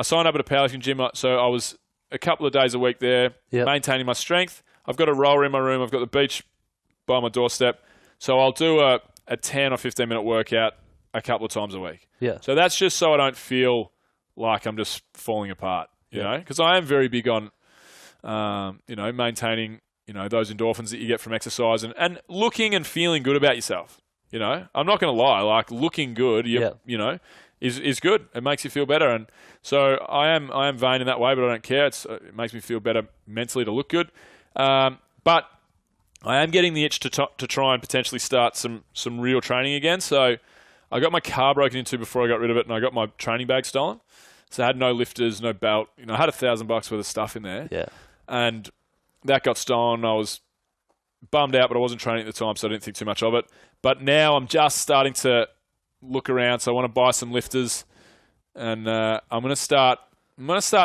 Speaker 2: signed up at a powerlifting gym. So I was a couple of days a week there, maintaining my strength. I've got a rower in my room. I've got the beach by my doorstep. So I'll do a 10 or 15 minute workout a couple of times a week.
Speaker 4: Yeah.
Speaker 2: So that's just so I don't feel like I'm just falling apart, you know, because I am very big on, maintaining, those endorphins that you get from exercise and looking and feeling good about yourself. I'm not going to lie, like looking good, is good. It makes you feel better. And so I am vain in that way, but I don't care. It makes me feel better mentally to look good. But I am getting the itch to try and potentially start some real training again. So I got my car broken into before I got rid of it, and I got my training bag stolen. So I had no lifters, no belt. I had $1,000 worth of stuff in there.
Speaker 4: Yeah.
Speaker 2: And that got stolen. I was bummed out, but I wasn't training at the time, so I didn't think too much of it. But now I'm just starting to look around. So I want to buy some lifters, and I'm going to start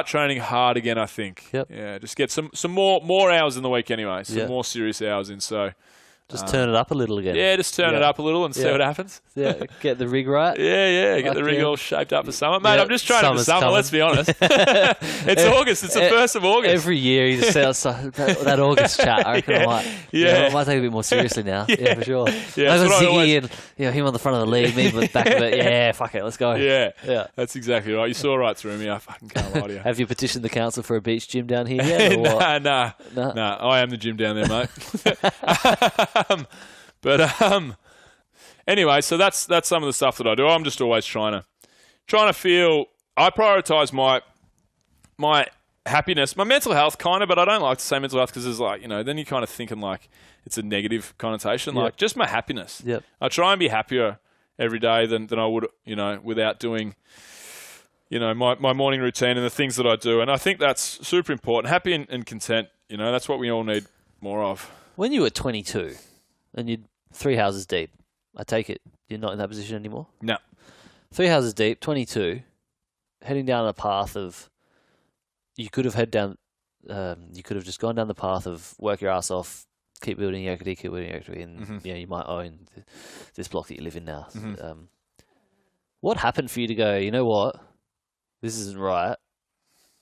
Speaker 2: training hard again, I think.
Speaker 4: Yep.
Speaker 2: Yeah, just get some more hours in the week anyway. Some more serious hours in. So
Speaker 4: just turn it up a little again.
Speaker 2: Yeah, just turn it up a little and see what happens.
Speaker 4: Yeah, get the rig right.
Speaker 2: Get the rig all shaped up for summer. Mate, I'm just training for summer,
Speaker 4: coming.
Speaker 2: let's be honest. It's August. It's the 1st of August.
Speaker 4: Every year you just say that August chat. I reckon I might take it a bit more seriously now. Yeah, for sure.
Speaker 2: Yeah,
Speaker 4: I got Ziggy and him on the front of the lead, me with the back of it. Yeah, fuck it, let's go.
Speaker 2: Yeah, that's exactly right. You saw right through me. I fucking can't lie to you.
Speaker 4: Have you petitioned the council for a beach gym down here yet? Or what?
Speaker 2: Nah. I am the gym down there, mate. But anyway, so that's some of the stuff that I do. I'm just always trying to feel. I prioritize my happiness, my mental health, kind of. But I don't like to say mental health because there's like then you're kind of thinking like it's a negative connotation. Like just my happiness.
Speaker 4: Yep.
Speaker 2: I try and be happier every day than I would without doing my morning routine and the things that I do. And I think that's super important. Happy and content. That's what we all need more of.
Speaker 4: When you were 22 and you'd 3 houses deep, I take it you're not in that position anymore?
Speaker 2: No.
Speaker 4: 3 houses deep, 22, heading down a path of, you could have just gone down the path of work your ass off, keep building your equity, and you might own this block that you live in now.
Speaker 2: Mm-hmm.
Speaker 4: What happened for you to go, you know what, this isn't right,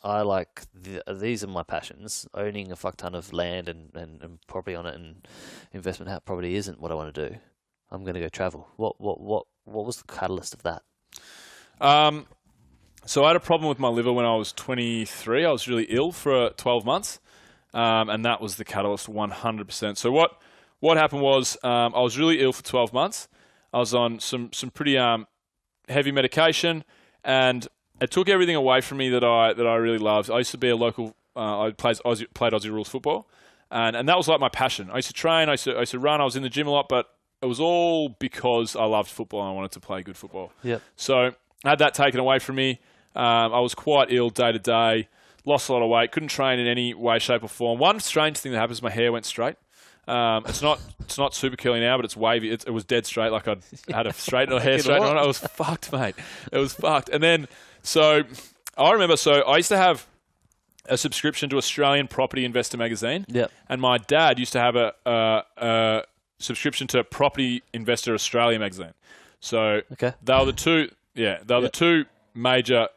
Speaker 4: I like these are my passions. Owning a fuck ton of land and property on it and investment property isn't what I want to do. I'm going to go travel. What was the catalyst of that?
Speaker 2: So I had a problem with my liver when I was 23. I was really ill for 12 months, and that was the catalyst 100%. So what happened was I was really ill for 12 months. I was on some pretty heavy medication, and it took everything away from me that I really loved. I used to be a local. I played Aussie rules football, and that was like my passion. I used to train. I used to run. I was in the gym a lot, but it was all because I loved football and I wanted to play good football.
Speaker 4: Yep.
Speaker 2: So I had that taken away from me. I was quite ill day to day. Lost a lot of weight. Couldn't train in any way, shape, or form. One strange thing that happens: my hair went straight. It's not super curly now, but it's wavy. It was dead straight. Like I'd had a hair straight on it. I was fucked, mate. It was fucked. And then. So I remember, I used to have a subscription to Australian Property Investor magazine.
Speaker 4: Yep.
Speaker 2: And my dad used to have a subscription to Property Investor Australia magazine. So they were the two major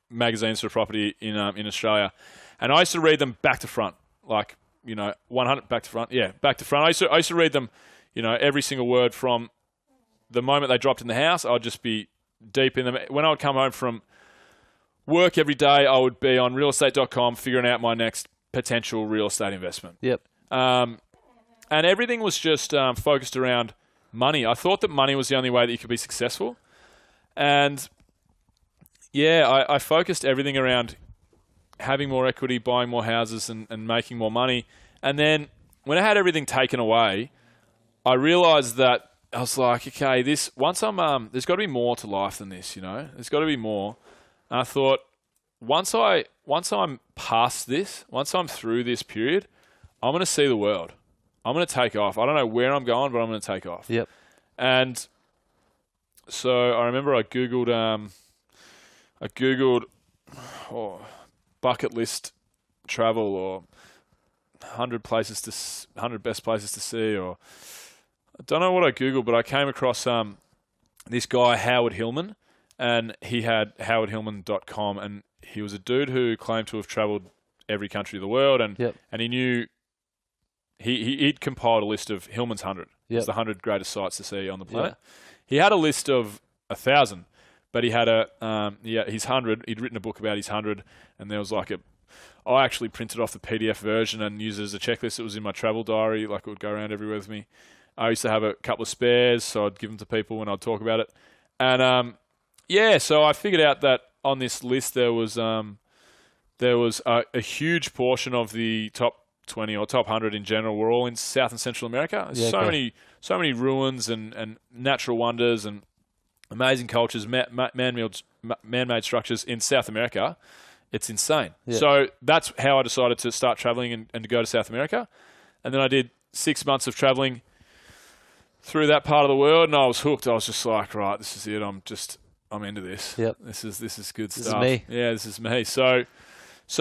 Speaker 2: magazines for property in Australia. And I used to read them back to front, like, 100 back to front. Yeah, back to front. I used to read them, every single word from the moment they dropped in the house. I'd just be deep in them. When I would come home from work every day, I would be on realestate.com figuring out my next potential real estate investment.
Speaker 4: Yep.
Speaker 2: And everything was just focused around money. I thought that money was the only way that you could be successful. And I focused everything around having more equity, buying more houses and making more money. And then when I had everything taken away, I realized that I was like, okay, there's got to be more to life than this, There's got to be more. And I thought, once I'm past this, once I'm through this period, I'm going to see the world. I'm going to take off. I don't know where I'm going, but I'm going to take off.
Speaker 4: Yep.
Speaker 2: And so I remember I Googled bucket list travel or 100 best places to see, or I don't know what I Googled, but I came across this guy, Howard Hillman. And he had howardhillman.com, and he was a dude who claimed to have traveled every country of the world, and
Speaker 4: Yep.
Speaker 2: and he knew he'd compiled a list of Hillman's 100.
Speaker 4: Yep.
Speaker 2: It's the 100 greatest sights to see on the planet. He had a list of 1,000, but he had his 100. He'd written a book about his 100, and there was like I actually printed off the PDF version and used it as a checklist. It was in my travel diary, like it would go around everywhere with me. I used to have a couple of spares, so I'd give them to people when I'd talk about it. And so I figured out that on this list there was a huge portion of the top 20 or top 100 in general were all in South and Central America. So many ruins and natural wonders and amazing cultures, man-made structures in South America. It's insane. Yeah. So that's how I decided to start traveling and to go to South America. And then I did 6 months of traveling through that part of the world, and I was hooked. I was just like, right, this is it. I'm into this.
Speaker 4: Yep.
Speaker 2: This is good stuff.
Speaker 4: This is me.
Speaker 2: Yeah, this is me. So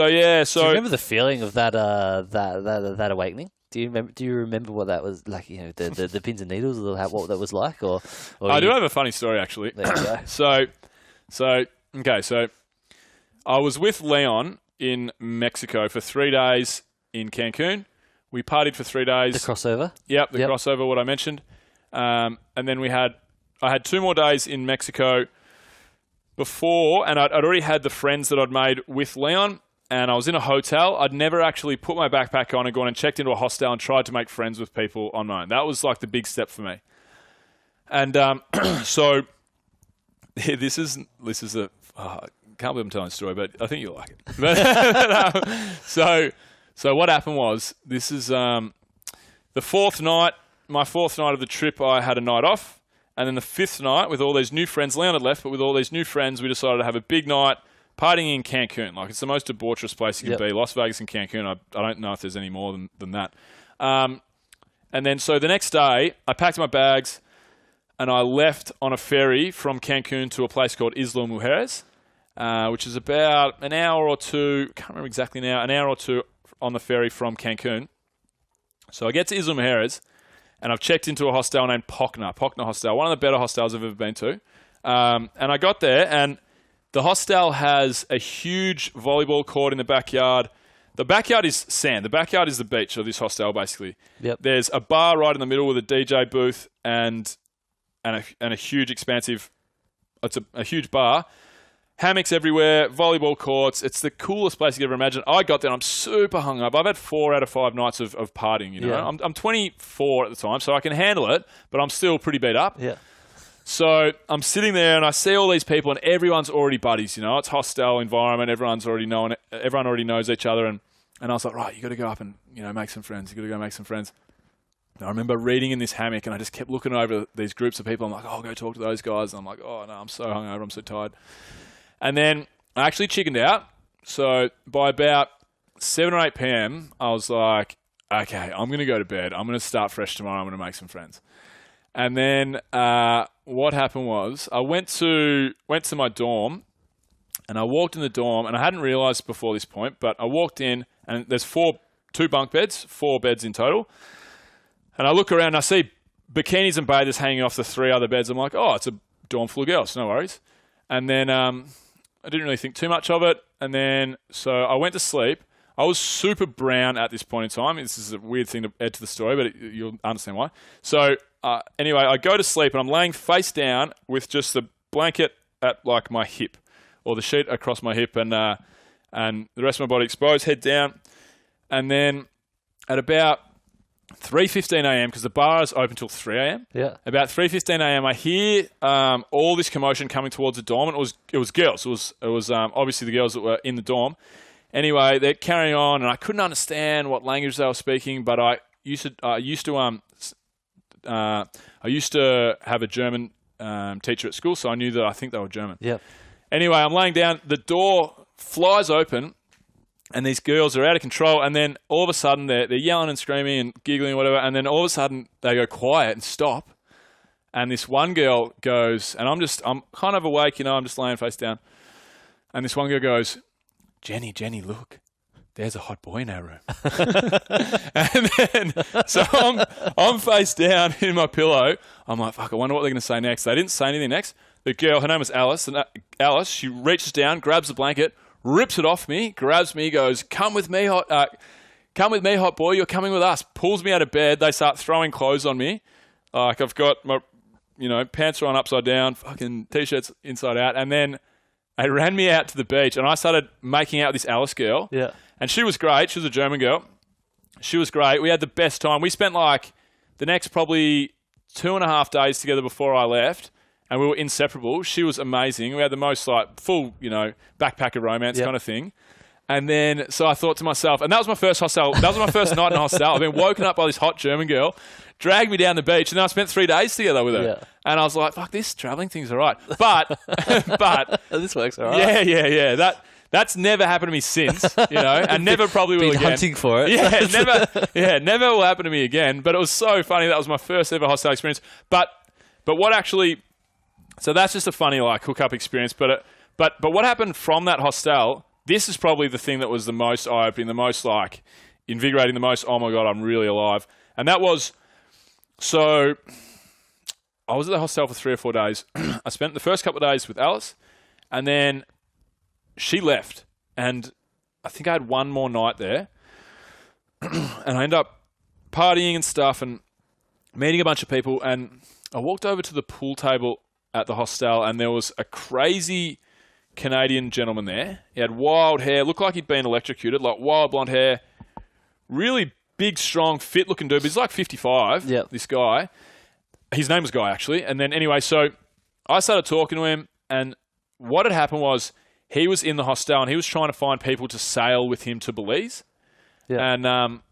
Speaker 2: yeah. So
Speaker 4: do you remember the feeling of that awakening? Do you remember what that was like? You know, the pins and needles, or what that was like, or
Speaker 2: I do have a funny story actually.
Speaker 4: There you go.
Speaker 2: So I was with Leon in Mexico for 3 days in Cancun. We partied for 3 days.
Speaker 4: The crossover.
Speaker 2: Yep, the crossover. What I mentioned, and then I had 2 more days in Mexico before, and I'd already had the friends that I'd made with Leon. And I was in a hotel. I'd never actually put my backpack on and gone and checked into a hostel and tried to make friends with people on my own. That was like the big step for me. And so this is I can't believe I'm telling the story, but I think you'll like it. So what happened was, this is the 4th night, my 4th night of the trip. I had a night off, and then the 5th night with all these new friends. Leon had left, but with all these new friends, we decided to have a big night. Partying in Cancun, like it's the most debaucherous place you can be. Las Vegas and Cancun, I don't know if there's any more than that. And then so the next day, I packed my bags and I left on a ferry from Cancun to a place called Isla Mujeres, which is about an hour or two, can't remember exactly now, an hour or two on the ferry from Cancun. So I get to Isla Mujeres and I've checked into a hostel named Pochna Hostel, one of the better hostels I've ever been to. And I got there, and the hostel has a huge volleyball court in the backyard. The backyard is sand. The backyard is the beach of this hostel, basically.
Speaker 4: Yep.
Speaker 2: There's a bar right in the middle with a DJ booth and a huge expansive. It's a huge bar. Hammocks everywhere. Volleyball courts. It's the coolest place you could ever imagine. I got there and I'm super hung up. I've had 4 out of 5 nights of partying. You know,
Speaker 4: Yeah.
Speaker 2: I'm 24 at the time, so I can handle it, but I'm still pretty beat up.
Speaker 4: Yeah.
Speaker 2: So I'm sitting there and I see all these people and everyone's already buddies, you know. It's a hostel environment. Everyone already knows each other. And I was like, right, you got to go up and, you know, make some friends. You got to go make some friends. And I remember reading in this hammock and I just kept looking over these groups of people. I'm like, oh, I'll go talk to those guys. And I'm like, oh, no, I'm so hungover. I'm so tired. And then I actually chickened out. So by about 7 or 8 p.m., I was like, okay, I'm going to go to bed. I'm going to start fresh tomorrow. I'm going to make some friends. And then what happened was I went to my dorm, and I walked in the dorm, and I hadn't realised before this point, but I walked in, and there's 2 bunk beds, 4 beds in total. And I look around, and I see bikinis and bathers hanging off the 3 other beds. I'm like, oh, it's a dorm full of girls, no worries. And then I didn't really think too much of it. And then so I went to sleep. I was super brown at this point in time. This is a weird thing to add to the story, but you'll understand why. So anyway, I go to sleep and I'm laying face down with just the blanket at like my hip, or the sheet across my hip, and the rest of my body exposed, head down. And then at about 3:15 a.m., because the bar is open till 3 a.m.
Speaker 4: Yeah.
Speaker 2: About 3:15 a.m., I hear all this commotion coming towards the dorm, and it was girls. It was obviously the girls that were in the dorm. Anyway, they're carrying on, and I couldn't understand what language they were speaking, but I used to have a German teacher at school, so I knew that I think they were German.
Speaker 4: Yep.
Speaker 2: Anyway, I'm laying down, the door flies open, and these girls are out of control, and then all of a sudden they're yelling and screaming and giggling and whatever, and then all of a sudden they go quiet and stop, and this one girl goes, and I'm kind of awake, you know, I'm just laying face down, and this one girl goes, Jenny, look, there's a hot boy in our room. And then, so I'm face down in my pillow. I'm like, fuck, I wonder what they're going to say next. They didn't say anything next. The girl, her name was Alice, and Alice, she reaches down, grabs the blanket, rips it off me, grabs me, goes, come with me, hot boy, you're coming with us. Pulls me out of bed. They start throwing clothes on me. Like I've got my, pants are on upside down, fucking t-shirts inside out. And then they ran me out to the beach and I started making out with this Alice girl.
Speaker 4: Yeah.
Speaker 2: And she was great. She was a German girl. She was great. We had the best time. We spent like the next probably 2.5 days together before I left. And we were inseparable. She was amazing. We had the most like full, backpacker romance kind of thing. And then, so I thought to myself, and that was my first hostel. That was my first night in a hostel. I've been woken up by this hot German girl, dragged me down the beach, and then I spent 3 days together with her. Yeah. And I was like, fuck, this traveling thing's all right. But
Speaker 4: this works all right.
Speaker 2: Yeah. That's never happened to me since, and never probably will
Speaker 4: Been
Speaker 2: again.
Speaker 4: hunting for it.
Speaker 2: Never will happen to me again. But it was so funny. That was my first ever hostel experience. But what actually, so that's just a funny like hookup experience. But what happened from that hostel? This is probably the thing that was the most eye-opening, the most like invigorating, the most, oh my God, I'm really alive. And that was, so I was at the hostel for 3 or 4 days. I spent the first couple of days with Alice and then she left. And I think I had one more night there and I ended up partying and stuff and meeting a bunch of people. And I walked over to the pool table at the hostel and there was a crazy Canadian gentleman there. He had wild hair, looked like he'd been electrocuted, like wild blonde hair, really big, strong, fit looking dude. But he's like 55, this guy. His name was Guy, actually. And then anyway, so I started talking to him and what had happened was he was in the hostel and he was trying to find people to sail with him to Belize. Yeah. And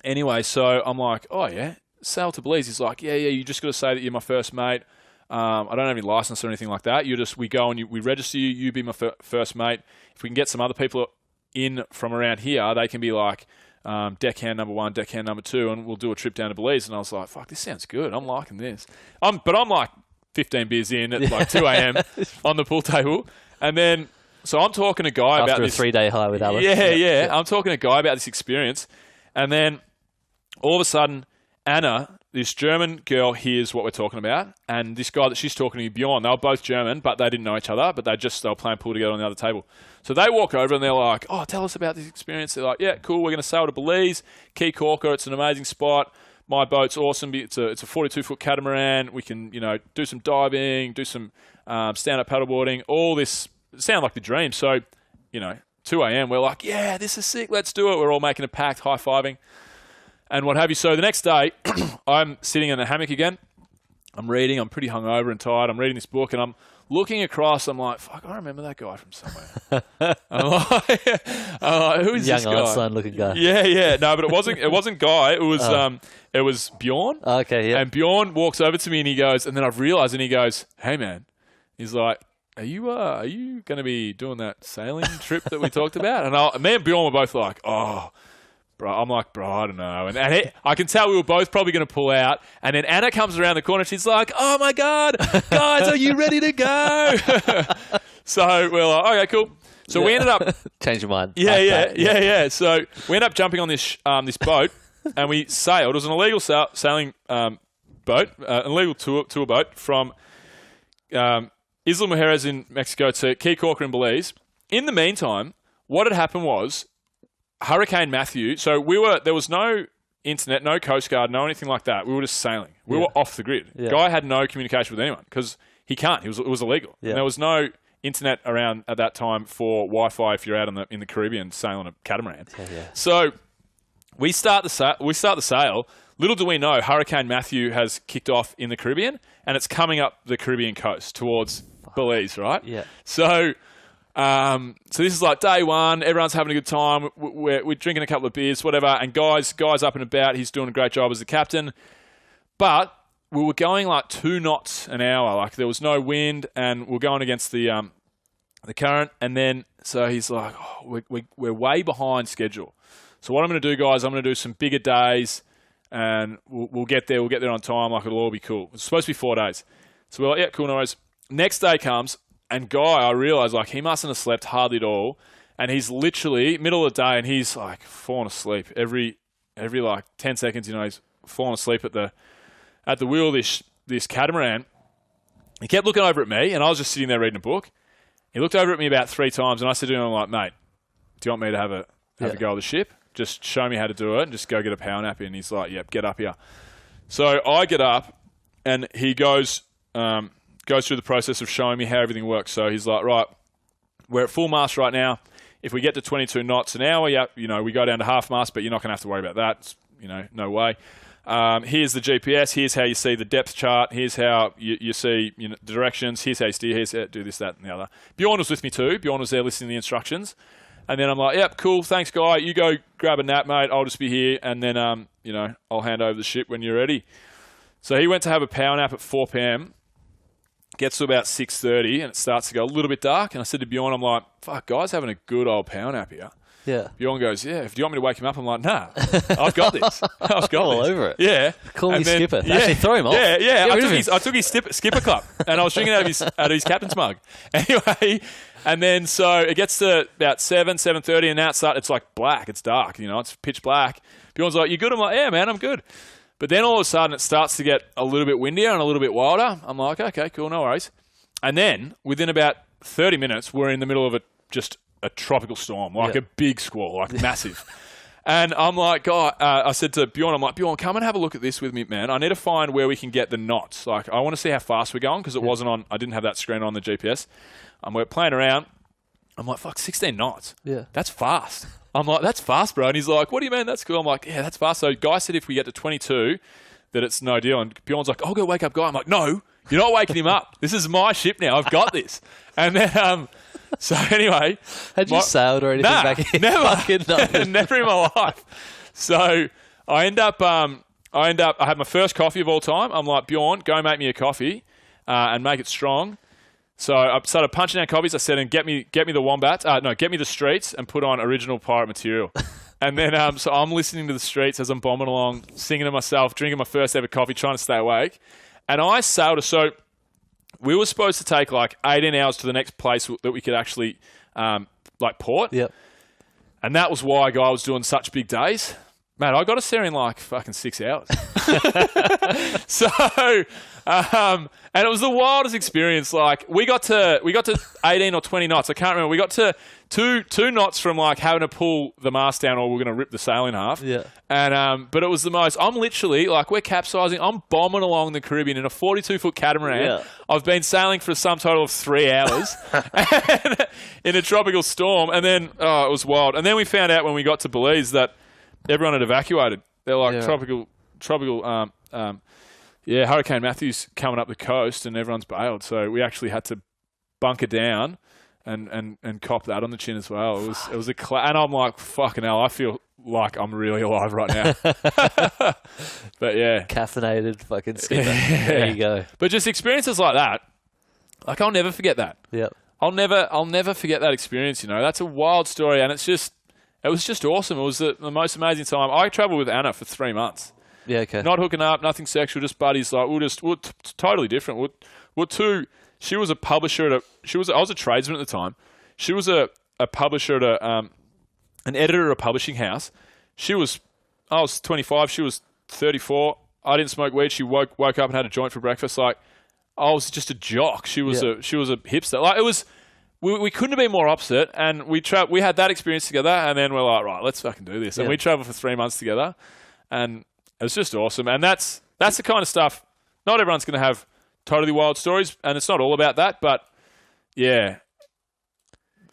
Speaker 2: anyway, so I'm like, oh yeah, sail to Belize. He's like, yeah, you just got to say that you're my first mate. I don't have any license or anything like that. We go and we register you. You be my first mate. If we can get some other people in from around here, they can be like deckhand number 1, deckhand number 2, and we'll do a trip down to Belize. And I was like, fuck, this sounds good. I'm liking this. But I'm like 15 beers in at like 2 a.m. on the pool table. And then, so I'm talking to Guy about this.
Speaker 4: After a 3-day high with Alice.
Speaker 2: Yeah. I'm talking to Guy about this experience. And then all of a sudden, Anna, this German girl, hears what we're talking about, and this guy that she's talking to, Bjorn, they were both German, but they didn't know each other, but they were playing pool together on the other table. So they walk over and they're like, oh, tell us about this experience. They're like, yeah, cool, we're going to sail to Belize, Key Corker, it's an amazing spot. My boat's awesome. It's a 42-foot catamaran. We can, do some diving, do some stand-up paddleboarding, all this. Sound like the dream. So, 2 a.m., we're like, yeah, this is sick, let's do it. We're all making a pact, high-fiving. And what have you. So the next day, I'm sitting in the hammock again. I'm reading. I'm pretty hungover and tired. I'm reading this book, and I'm looking across. I'm like, fuck, I remember that guy from somewhere. I'm like, who is this guy?
Speaker 4: Young Einstein-looking guy.
Speaker 2: Yeah. No, but it wasn't Guy. It was Bjorn.
Speaker 4: Okay, yeah.
Speaker 2: And Bjorn walks over to me, and he goes, and then I've realised, and he goes, hey, man. He's like, are you going to be doing that sailing trip that we talked about? And me and Bjorn were both like, oh. Bro, I'm like, bro, I don't know. And I can tell we were both probably going to pull out. And then Anna comes around the corner. She's like, oh, my God, guys, are you ready to go? So we're like, okay, cool. So we ended up...
Speaker 4: Change your mind.
Speaker 2: Yeah. So we ended up jumping on this boat and we sailed. It was an illegal sailing boat, an illegal tour boat from Isla Mujeres in Mexico to Key Corker in Belize. In the meantime, what had happened was... Hurricane Matthew. So there was no internet, no Coast Guard, no anything like that. We were just sailing. We were off the grid. Yeah. Guy had no communication with anyone because he can't. It was illegal. Yeah. And there was no internet around at that time for Wi-Fi if you're out in the Caribbean sailing a catamaran. Yeah. So we start the sail. Little do we know, Hurricane Matthew has kicked off in the Caribbean and it's coming up the Caribbean coast towards Belize, right?
Speaker 4: Yeah.
Speaker 2: So this is like day one. Everyone's having a good time. We're drinking a couple of beers, whatever. And Guy's up and about. He's doing a great job as the captain. But we were going like 2 knots an hour. Like there was no wind, and we're going against the current. And then so he's like, oh, we're way behind schedule. So what I'm going to do, guys, I'm going to do some bigger days, and we'll get there. We'll get there on time. Like it'll all be cool. It's supposed to be 4 days. So we're like, yeah, cool, no worries. Next day comes. And Guy, I realised, like, he mustn't have slept hardly at all. And he's literally, middle of the day, and he's, like, falling asleep. Every like, 10 seconds, he's falling asleep at the wheel of this catamaran. He kept looking over at me, and I was just sitting there reading a book. He looked over at me about 3 times, and I said to him, I'm like, mate, do you want me to have a go of the ship? Just show me how to do it and just go get a power nappy. And he's like, yep, get up here. So I get up, and he goes through the process of showing me how everything works. So he's like, right, we're at full mast right now. If we get to 22 knots an hour, we go down to half mast, but you're not going to have to worry about that. It's, no way. Here's the GPS. Here's how you see the depth chart. Here's how you see the directions. Here's how you steer. Here's how you do this, that, and the other. Bjorn was with me too. Bjorn was there listening to the instructions. And then I'm like, yep, cool. Thanks, guy. You go grab a nap, mate. I'll just be here. And then, I'll hand over the ship when you're ready. So he went to have a power nap at 4 p.m. Gets to about 6:30 and it starts to go a little bit dark. And I said to Bjorn, I'm like, fuck, guy's having a good old power nap here.
Speaker 4: Yeah.
Speaker 2: Bjorn goes, yeah, if you want me to wake him up, I'm like, nah, I've got this. I've got
Speaker 4: all
Speaker 2: this.
Speaker 4: over it.
Speaker 2: Yeah.
Speaker 4: Call me skipper. Actually, throw him off.
Speaker 2: Yeah. I took his skipper cup and I was drinking out of his captain's mug. Anyway, and then so it gets to about 7:30 and now it's like black. It's dark, it's pitch black. Bjorn's like, you good? I'm like, yeah, man, I'm good. But then all of a sudden it starts to get a little bit windier and a little bit wilder. I'm like, okay, cool, no worries. And then within about 30 minutes, we're in the middle of just a tropical storm, like a big squall, like massive. And I'm like, I said to Bjorn, I'm like, Bjorn, come and have a look at this with me, man. I need to find where we can get the knots. Like, I want to see how fast we're going because it wasn't on. I didn't have that screen on the GPS. We're playing around. I'm like, fuck, 16 knots.
Speaker 4: Yeah,
Speaker 2: that's fast. I'm like, that's fast, bro. And he's like, what do you mean? That's cool. I'm like, yeah, that's fast. So Guy said if we get to 22, that it's no deal. And Bjorn's like, I'll go wake up Guy. I'm like, no, you're not waking him up. This is my ship now. I've got this. And then, so anyway.
Speaker 4: Had you sailed or anything back in?
Speaker 2: Never. Never in my life. So I had my first coffee of all time. I'm like, Bjorn, go make me a coffee and make it strong. So I started punching out coffees. I said, and get me the Wombats. Get me the Streets and put on original Pirate material. And then, so I'm listening to the Streets as I'm bombing along, singing to myself, drinking my first ever coffee, trying to stay awake. And I sailed. So we were supposed to take like 18 hours to the next place that we could actually port.
Speaker 4: Yep.
Speaker 2: And that was why Guy was doing such big days. Man, I got us there in like fucking 6 hours. So, and it was the wildest experience. Like we got to 18 or 20 knots. I can't remember. We got to two knots from like having to pull the mast down or we're going to rip the sail in half.
Speaker 4: Yeah.
Speaker 2: And, but it was the most, I'm literally like, we're capsizing. I'm bombing along the Caribbean in a 42-foot catamaran. Yeah. I've been sailing for some total of 3 hours and, in a tropical storm. And then, it was wild. And then we found out when we got to Belize that everyone had evacuated. They're like tropical, Hurricane Matthew's coming up the coast and everyone's bailed. So we actually had to bunker down and cop that on the chin as well. It was and I'm like, fucking hell, I feel like I'm really alive right now. But yeah.
Speaker 4: Caffeinated fucking skipper. There you go.
Speaker 2: But just experiences like that, like I'll never forget that.
Speaker 4: Yeah.
Speaker 2: I'll never forget that experience, That's a wild story and it was just awesome. It was the most amazing time. I travelled with Anna for 3 months.
Speaker 4: Yeah, okay.
Speaker 2: Not hooking up, nothing sexual, just buddies. Like we're totally different. We're two. She was a publisher I was a tradesman at the time. She was a publisher at an editor at a publishing house. I was 25. She was 34. I didn't smoke weed. She woke up and had a joint for breakfast. Like I was just a jock. She was a hipster. Like it was. We couldn't have been more opposite, and we had that experience together, and then we're like, right, let's fucking do this. And we traveled for 3 months together, and it was just awesome. And that's the kind of stuff. Not everyone's going to have totally wild stories, and it's not all about that. But yeah,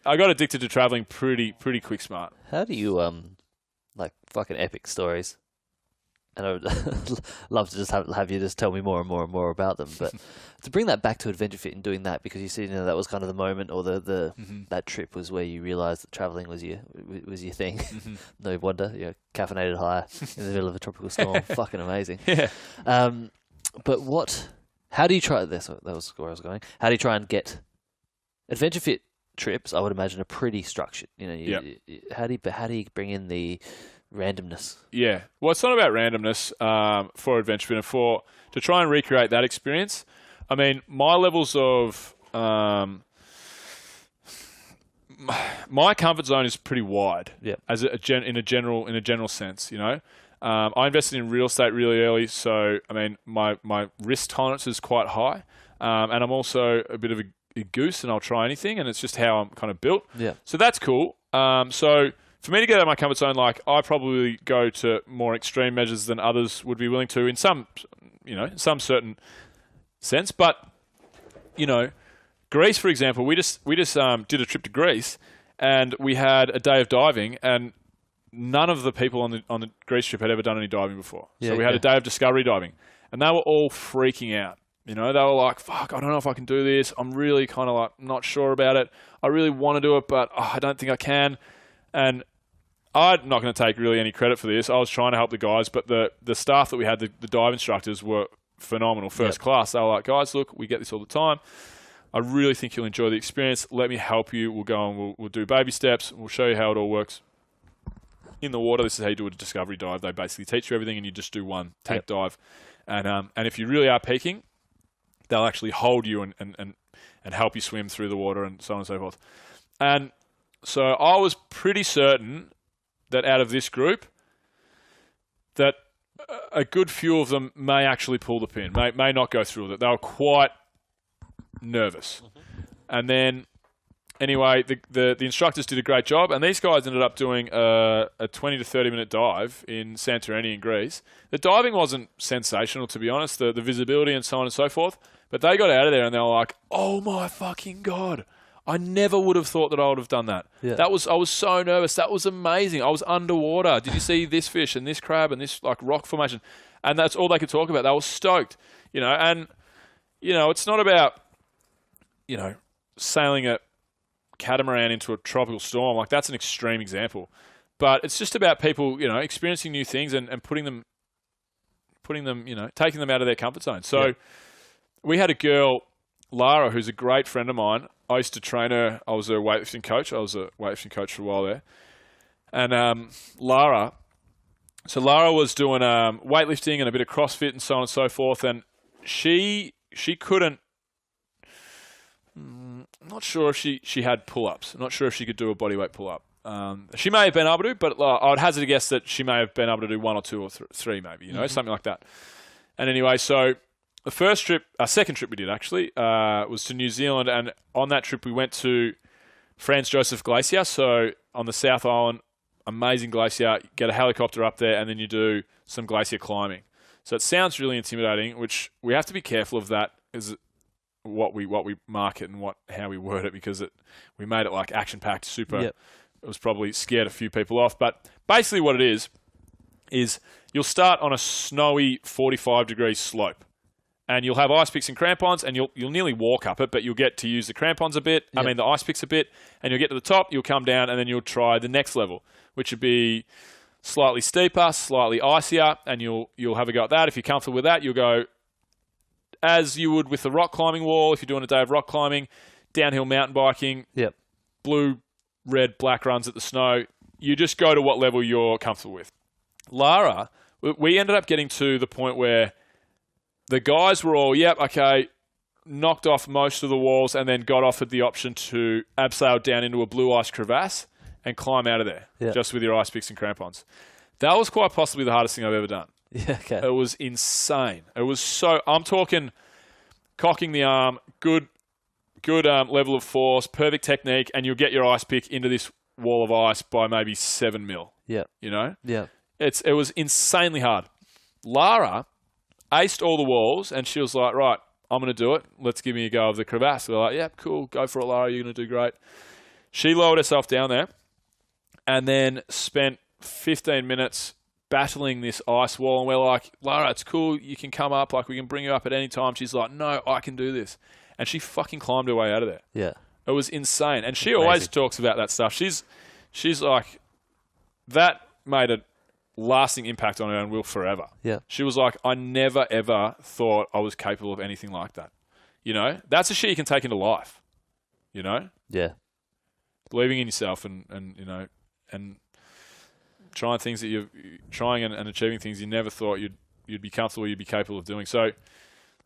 Speaker 2: I got addicted to traveling pretty quick, smart.
Speaker 4: How do you like fucking epic stories? And I would love to just have you just tell me more and more and more about them. But to bring that back to AdventureFit and doing that, because you see, that was kind of the moment, or the that trip was where you realised that travelling was your thing. Mm-hmm. No wonder, caffeinated high in the middle of a tropical storm. Fucking amazing. Yeah. But how do you try this? That was where I was going. How do you try and get AdventureFit trips? I would imagine are pretty structured. How do you bring in the randomness? Yeah.
Speaker 2: Well, it's not about randomness for AdventureFit and to try and recreate that experience. I mean, my levels of my comfort zone is pretty wide. Yeah. As in a general sense, I invested in real estate really early, so I mean, my risk tolerance is quite high, and I'm also a bit of goose and I'll try anything, and it's just how I'm kind of built.
Speaker 4: Yeah.
Speaker 2: So that's cool. So for me to get out of my comfort zone, like I probably go to more extreme measures than others would be willing to in some certain sense. But, Greece, for example, we just did a trip to Greece, and we had a day of diving, and none of the people on the Greece trip had ever done any diving before. So we had a day of discovery diving, and they were all freaking out. They were like, fuck, I don't know if I can do this. I'm really kind of like not sure about it. I really want to do it, but I don't think I can. And I'm not going to take really any credit for this. I was trying to help the guys, but the staff that we had, the dive instructors, were phenomenal, first class. They were like, guys, look, we get this all the time. I really think you'll enjoy the experience. Let me help you. We'll go and we'll do baby steps. We'll show you how it all works. In the water, this is how you do a discovery dive. They basically teach you everything, and you just do one tank dive. And if you really are peaking, they'll actually hold you and help you swim through the water and so on and so forth. And so I was pretty certain that out of this group, that a good few of them may actually pull the pin, may not go through with it. They were quite nervous. And then, anyway, the instructors did a great job, and these guys ended up doing a 20 to 30-minute dive in Santorini in Greece. The diving wasn't sensational, to be honest, the visibility and so on and so forth, but they got out of there and they were like, oh my fucking God. I never would have thought that I would have done that. Yeah. I was so nervous. That was amazing. I was underwater. Did you see this fish and this crab and this like rock formation? And that's all they could talk about. They were stoked, and it's not about, sailing a catamaran into a tropical storm. Like that's an extreme example, but it's just about people, experiencing new things and putting them, taking them out of their comfort zone. So we had a girl, Lara, who's a great friend of mine. I used to train her. I was a weightlifting coach. I was a weightlifting coach for a while there. And Lara was doing weightlifting and a bit of CrossFit and so on and so forth. And she couldn't, I'm not sure if she had pull-ups. I'm not sure if she could do a bodyweight pull-up. She may have been able to, but I'd hazard a guess that she may have been able to do one or two or three maybe, something like that. And anyway, so our second trip we did actually, was to New Zealand, and on that trip we went to Franz Josef Glacier. So on the South Island, amazing glacier. You get a helicopter up there, and then you do some glacier climbing. So it sounds really intimidating, which we have to be careful of that, is what we market and how we word it, because we made it like action packed, super. Yep. It was probably scared a few people off, but basically what it is you'll start on a snowy 45-degree slope. And you'll have ice picks and crampons, and you'll nearly walk up it, but you'll get to use the crampons a bit. Yep. The ice picks a bit, and you'll get to the top, you'll come down, and then you'll try the next level, which would be slightly steeper, slightly icier, and you'll have a go at that. If you're comfortable with that, you'll go as you would with the rock climbing wall. If you're doing a day of rock climbing, downhill mountain biking, blue, red, black runs at the snow, you just go to what level you're comfortable with. Lara, we ended up getting to the point where the guys were all, knocked off most of the walls, and then got offered the option to abseil down into a blue ice crevasse and climb out of there, just with your ice picks and crampons. That was quite possibly the hardest thing I've ever done.
Speaker 4: Yeah, okay.
Speaker 2: It was insane. It was I'm talking cocking the arm, good level of force, perfect technique, and you'll get your ice pick into this wall of ice by maybe 7 mil.
Speaker 4: Yeah. Yeah.
Speaker 2: It was insanely hard. Lara aced all the walls, and she was like, right, I'm going to do it. Let's give me a go of the crevasse. We're like, yeah, cool. Go for it, Lara. You're going to do great. She lowered herself down there and then spent 15 minutes battling this ice wall. And we're like, Lara, it's cool. You can come up. Like, we can bring you up at any time. She's like, no, I can do this. And she fucking climbed her way out of there.
Speaker 4: Yeah.
Speaker 2: It was insane. And she always talks about that stuff. She's like, that made a lasting impact on her and will forever.
Speaker 4: Yeah.
Speaker 2: She was like, I never, ever thought I was capable of anything like that. That's a shit you can take into life.
Speaker 4: Yeah.
Speaker 2: Believing in yourself and trying things that you're trying and achieving things you never thought you'd be comfortable, you'd be capable of doing. So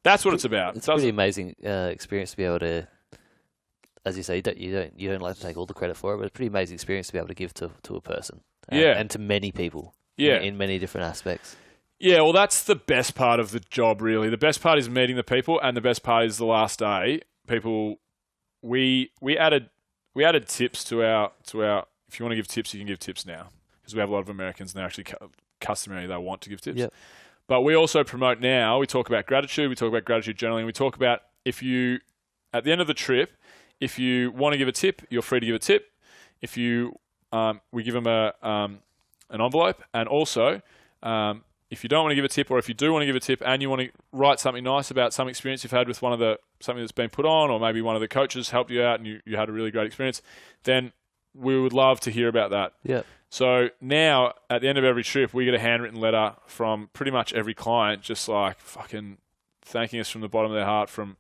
Speaker 2: that's what it's about.
Speaker 4: It's a pretty amazing experience to be able to, as you say, you don't like to take all the credit for it, but it's a pretty amazing experience to be able to give to a person. And to many people.
Speaker 2: Yeah.
Speaker 4: In many different aspects.
Speaker 2: Yeah, well, that's the best part of the job, really. The best part is meeting the people, and the best part is the last day. People we added tips to our. If you want to give tips, you can give tips now because we have a lot of Americans and they're actually customary. They want to give tips.
Speaker 4: Yep.
Speaker 2: But we also promote now. We talk about gratitude. We talk about gratitude journaling. We talk about if you at the end of the trip, if you want to give a tip, you're free to give a tip. If you we give them an envelope, and also if you don't want to give a tip, or if you do want to give a tip and you want to write something nice about some experience you've had with something that's been put on, or maybe one of the coaches helped you out and you had a really great experience, then we would love to hear about that.
Speaker 4: Yeah.
Speaker 2: So now at the end of every trip, we get a handwritten letter from pretty much every client, just like fucking thanking us from the bottom of their heart, from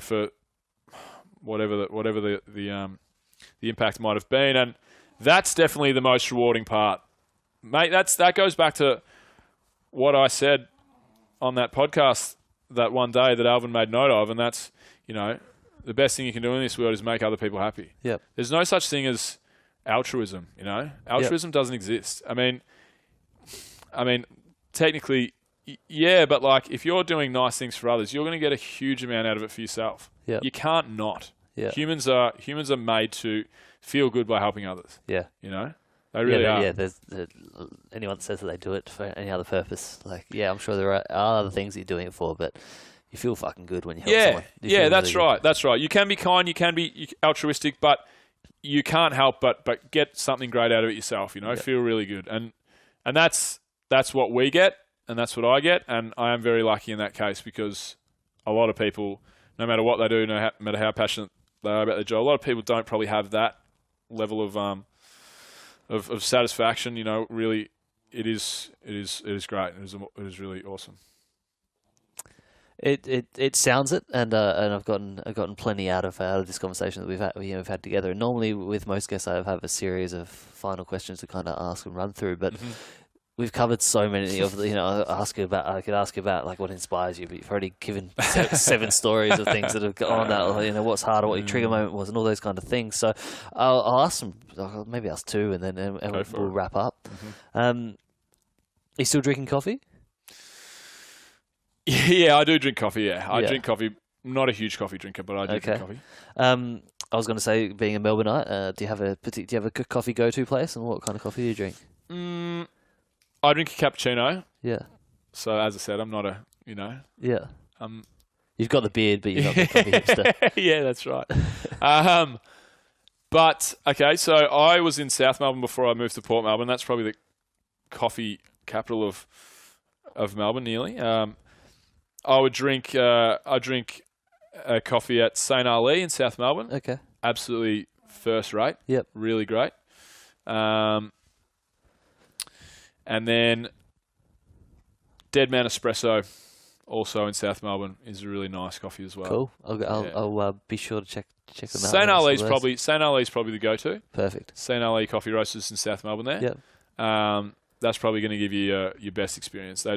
Speaker 2: for whatever the impact might have been, and that's definitely the most rewarding part, mate. That goes back to what I said on that podcast that one day that Alvin made note of, and that's the best thing you can do in this world is make other people happy.
Speaker 4: Yep.
Speaker 2: There's no such thing as altruism. Altruism doesn't exist. I mean, technically, yeah, but like if you're doing nice things for others, you're going to get a huge amount out of it for yourself.
Speaker 4: Yep.
Speaker 2: You can't not.
Speaker 4: Yeah.
Speaker 2: Humans are made to feel good by helping others.
Speaker 4: Yeah.
Speaker 2: They really are.
Speaker 4: Yeah, there's anyone that says that they do it for any other purpose. Like, yeah, I'm sure there are other things you're doing it for, but you feel fucking good when you help someone.
Speaker 2: Yeah, that's really right. That's right. You can be kind, you can be altruistic, but you can't help but get something great out of it yourself. Feel really good, and that's what we get, and that's what I get, and I am very lucky in that case because a lot of people, no matter what they do, no matter how passionate they are about their job, a lot of people don't probably have that level of satisfaction. Really, it is great. It is really awesome.
Speaker 4: It sounds it, and I've gotten plenty out of this conversation that we've had together. And normally with most guests, I have a series of final questions to kind of ask and run through, but. Mm-hmm. We've covered so many of the, I could ask you about like what inspires you, but you've already given 7 stories of things that have gone out, what's harder, what your trigger moment was, and all those kind of things. So I'll ask some, maybe ask 2, and then we'll wrap up. Mm-hmm. Are you still drinking coffee?
Speaker 2: Yeah, I do drink coffee. Yeah, I drink coffee. I'm not a huge coffee drinker, but I do drink coffee.
Speaker 4: I was going to say, being a Melbourneite, do you have a coffee go-to place, and what kind of coffee do you drink?
Speaker 2: I drink a cappuccino.
Speaker 4: Yeah.
Speaker 2: So as I said, I'm not a,
Speaker 4: Yeah. You've got the beard, but you're not the coffee hipster.
Speaker 2: Yeah, that's right. But okay, so I was in South Melbourne before I moved to Port Melbourne. That's probably the coffee capital of Melbourne, nearly. I drink coffee at St. Ali in South Melbourne.
Speaker 4: Okay.
Speaker 2: Absolutely first rate.
Speaker 4: Yep.
Speaker 2: Really great. And then Dead Man Espresso, also in South Melbourne, is a really nice coffee as well.
Speaker 4: Cool. I'll be sure to check them out.
Speaker 2: St. Ali's probably the go-to.
Speaker 4: Perfect.
Speaker 2: St. Ali Coffee Roasters in South Melbourne there.
Speaker 4: Yep.
Speaker 2: That's probably going to give you your best experience. They'll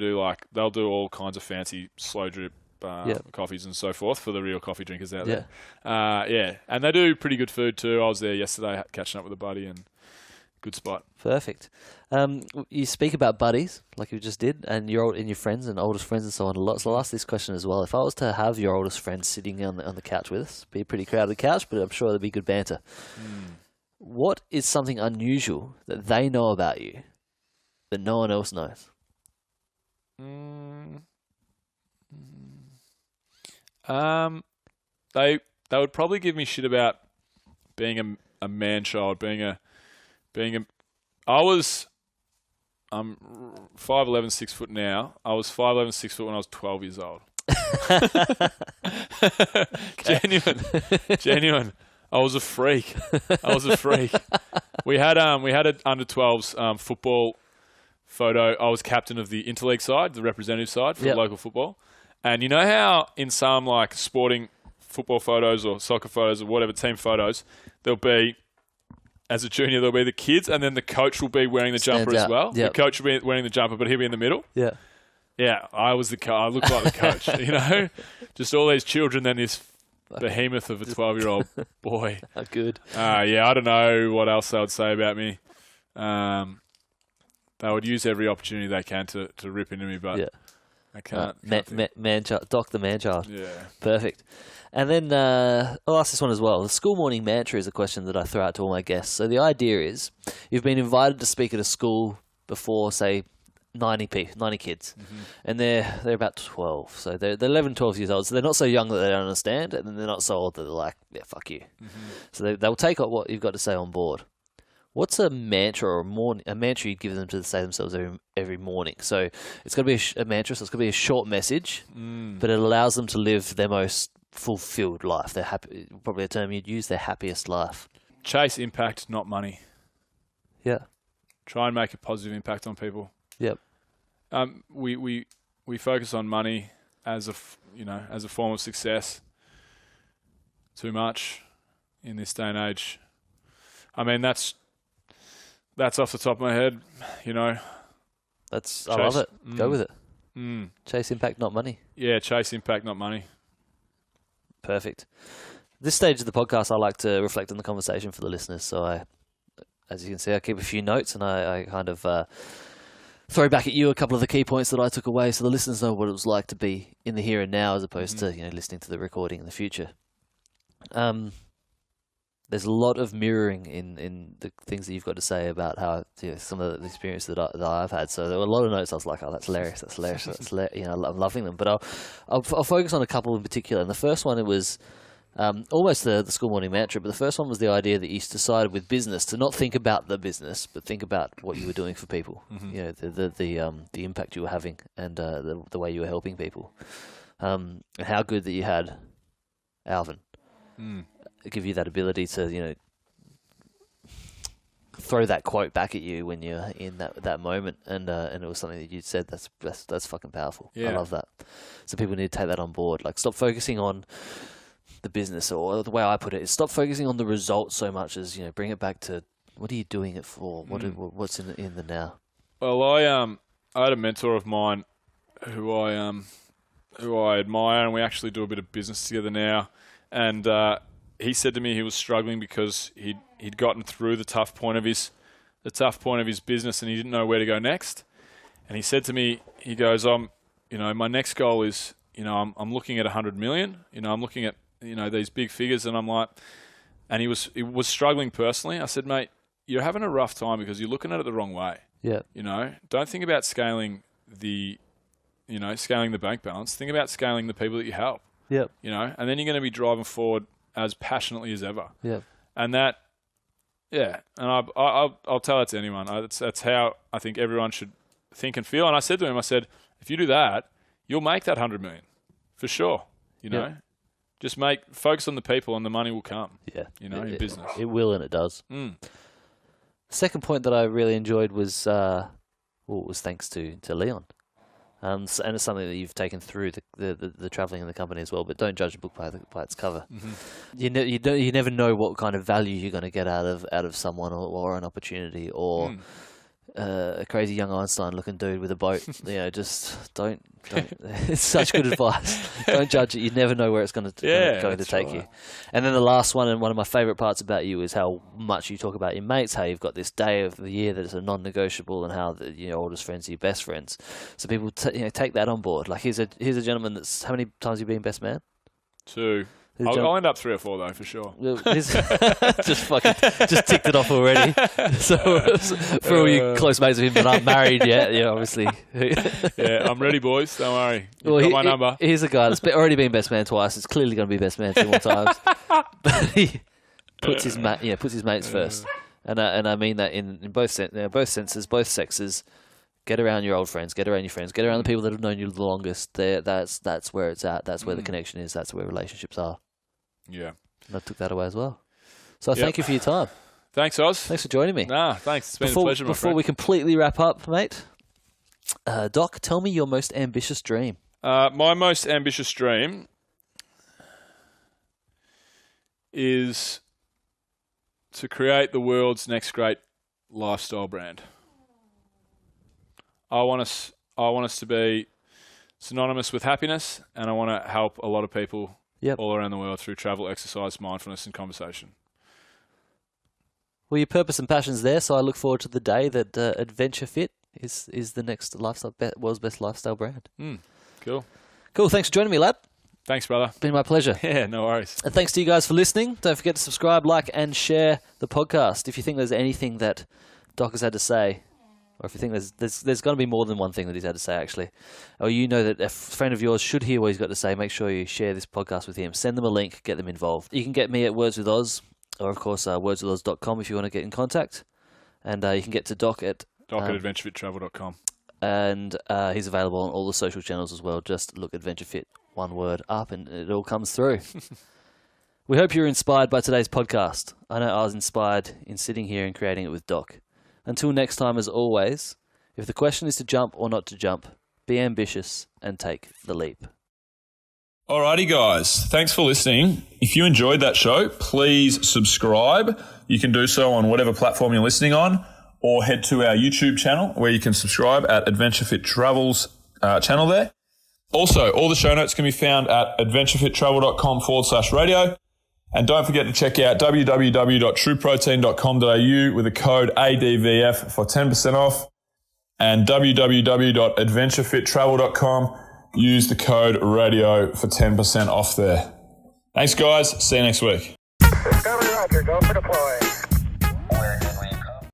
Speaker 2: do all kinds of fancy slow drip coffees and so forth for the real coffee drinkers out there. Yeah. And they do pretty good food too. I was there yesterday catching up with a buddy, and good spot.
Speaker 4: Perfect. You speak about buddies, like you just did, and your friends and oldest friends and so on a lot. So I'll ask this question as well. If I was to have your oldest friend sitting on the couch with us, be a pretty crowded couch, but I'm sure there'd be good banter. What is something unusual that they know about you that no one else knows?
Speaker 2: They would probably give me shit about being a man-child, I'm 5'11", 6 foot now. I was 5'11", 6 foot when I was 12 years old. Genuine. I was a freak. We had an under 12s football photo. I was captain of the interleague side, the representative side for local football. And you know how in some like sporting football photos or soccer photos or whatever team photos, there'll be, as a junior, there'll be the kids, and then the coach will be wearing the jumper as well. Yep. The coach will be wearing the jumper, but he'll be in the middle.
Speaker 4: Yeah.
Speaker 2: Yeah, I was I looked like the coach, Just all these children, then this behemoth of a 12-year-old boy.
Speaker 4: Good.
Speaker 2: Yeah, I don't know what else they would say about me. They would use every opportunity they can to rip into me, but I can't.
Speaker 4: Doc the man-child.
Speaker 2: Yeah.
Speaker 4: Perfect. And then I'll ask this one as well. The school morning mantra is a question that I throw out to all my guests. So the idea is, you've been invited to speak at a school before, say, 90 kids, and they're about 12. So they're 11, 12 years old. So they're not so young that they don't understand, and then they're not so old that they're like, yeah, fuck you. So they'll take what you've got to say on board. What's a mantra or a mantra you'd give them to say themselves every morning? So it's got to be a mantra, so it's got to be a short message, but it allows them to live their most fulfilled life. They're happy, probably a term you'd use, their happiest life.
Speaker 2: Chase impact, not money.
Speaker 4: Yeah.
Speaker 2: Try and make a positive impact on people.
Speaker 4: Yep.
Speaker 2: We focus on money as a form of success too much in this day and age. I mean, that's off the top of my head, I
Speaker 4: love it. Go with it. Chase impact, not money.
Speaker 2: Yeah, chase impact, not money.
Speaker 4: Perfect. This stage of the podcast, I like to reflect on the conversation for the listeners. So as you can see, I keep a few notes, and I kind of throw back at you a couple of the key points that I took away, so the listeners know what it was like to be in the here and now, as opposed to listening to the recording in the future. There's a lot of mirroring in the things that you've got to say about how some of the experience that I've had. So there were a lot of notes I was like, oh, that's hilarious, I'm loving them. But I'll focus on a couple in particular. And the first one, it was almost the school morning mantra, but the first one was the idea that you decided with business to not think about the business, but think about what you were doing for people. The impact you were having, and the way you were helping people, and how good that you had Alvin give you that ability to throw that quote back at you when you're in that moment, and it was something that you said that's fucking powerful.
Speaker 2: Yeah.
Speaker 4: I love that. So people need to take that on board. Like, stop focusing on the business, or the way I put it is, stop focusing on the results so much as bring it back to, what are you doing it for? What's in the now?
Speaker 2: Well, I had a mentor of mine who I admire, and we actually do a bit of business together now. And he said to me he was struggling because he'd gotten through the tough point of his business, and he didn't know where to go next. And he said to me, he goes, my next goal is, I'm looking at 100 million. I'm looking at these big figures, and I'm like, and he was struggling personally. I said, mate, you're having a rough time because you're looking at it the wrong way.
Speaker 4: Yeah.
Speaker 2: Don't think about scaling the bank balance. Think about scaling the people that you help.
Speaker 4: Yep.
Speaker 2: And then you're going to be driving forward as passionately as ever.
Speaker 4: Yeah.
Speaker 2: And that, yeah. And I'll tell that to anyone. That's how I think everyone should think and feel. And I said to him, if you do that, you'll make that 100 million for sure. Just focus on the people, and the money will come.
Speaker 4: Yeah.
Speaker 2: In business.
Speaker 4: It will, and it does. Second point that I really enjoyed was thanks to Leon. And it's something that you've taken through the traveling in the company as well. But don't judge a book by its cover. You never know what kind of value you're going to get out of someone, or an opportunity, or a crazy young Einstein looking dude with a boat. Just don't. It's such good advice. Don't judge it. You never know where it's going to take you. And then the last one, and one of my favourite parts about you, is how much you talk about your mates, how you've got this day of the year that is a non-negotiable, and how your oldest friends are your best friends. So people take that on board. Like, here's a gentleman that's, how many times have you been best man?
Speaker 2: 2. I'll end up 3 or 4 though, for sure.
Speaker 4: just ticked it off already. So for all you close mates of him that aren't married yet, obviously.
Speaker 2: Yeah, I'm ready, boys. Don't worry. You've got my number.
Speaker 4: Here's a guy that's already been best man twice. It's clearly going to be best man 2 more times. But he puts his mates first, and I mean that in both senses, both sexes. Get around your old friends. Get around your friends. Get around the people that have known you the longest. That's where it's at. That's where the connection is. That's where relationships are.
Speaker 2: Yeah.
Speaker 4: And I took that away as well. So thank you for your time.
Speaker 2: Thanks, Oz.
Speaker 4: Thanks for joining me.
Speaker 2: Nah, thanks. It's been a pleasure, my
Speaker 4: Before
Speaker 2: friend.
Speaker 4: we completely wrap up, mate, Doc, tell me your most ambitious dream.
Speaker 2: My most ambitious dream is to create the world's next great lifestyle brand. I want us to be synonymous with happiness, and I want to help a lot of people all around the world through travel, exercise, mindfulness, and conversation.
Speaker 4: Well, your purpose and passion's there, so I look forward to the day that AdventureFit is the next world's best lifestyle brand.
Speaker 2: Cool.
Speaker 4: Cool. Thanks for joining me, lad.
Speaker 2: Thanks, brother.
Speaker 4: Been my pleasure.
Speaker 2: Yeah, no worries.
Speaker 4: And thanks to you guys for listening. Don't forget to subscribe, like, and share the podcast. If you think there's anything that Doc has had to say, or if you think there's going to be more than one thing that he's had to say, actually, or you know that a friend of yours should hear what he's got to say, make sure you share this podcast with him. Send them a link, get them involved. You can get me at Words with Oz, or of course, wordswithoz.com if you want to get in contact. And you can get to Doc at
Speaker 2: AdventureFitTravel.com.
Speaker 4: And he's available on all the social channels as well. Just look AdventureFit, one word up, and it all comes through. We hope you're inspired by today's podcast. I know I was inspired in sitting here and creating it with Doc. Until next time, as always, if the question is to jump or not to jump, be ambitious and take the leap.
Speaker 3: Alrighty, guys. Thanks for listening. If you enjoyed that show, please subscribe. You can do so on whatever platform you're listening on, or head to our YouTube channel where you can subscribe at AdventureFit Travel's channel there. Also, all the show notes can be found at adventurefittravel.com/radio. And don't forget to check out www.trueprotein.com.au with the code ADVF for 10% off. And www.adventurefittravel.com. Use the code radio for 10% off there. Thanks, guys. See you next week.
Speaker 1: Discovery Roger. Go for deploy.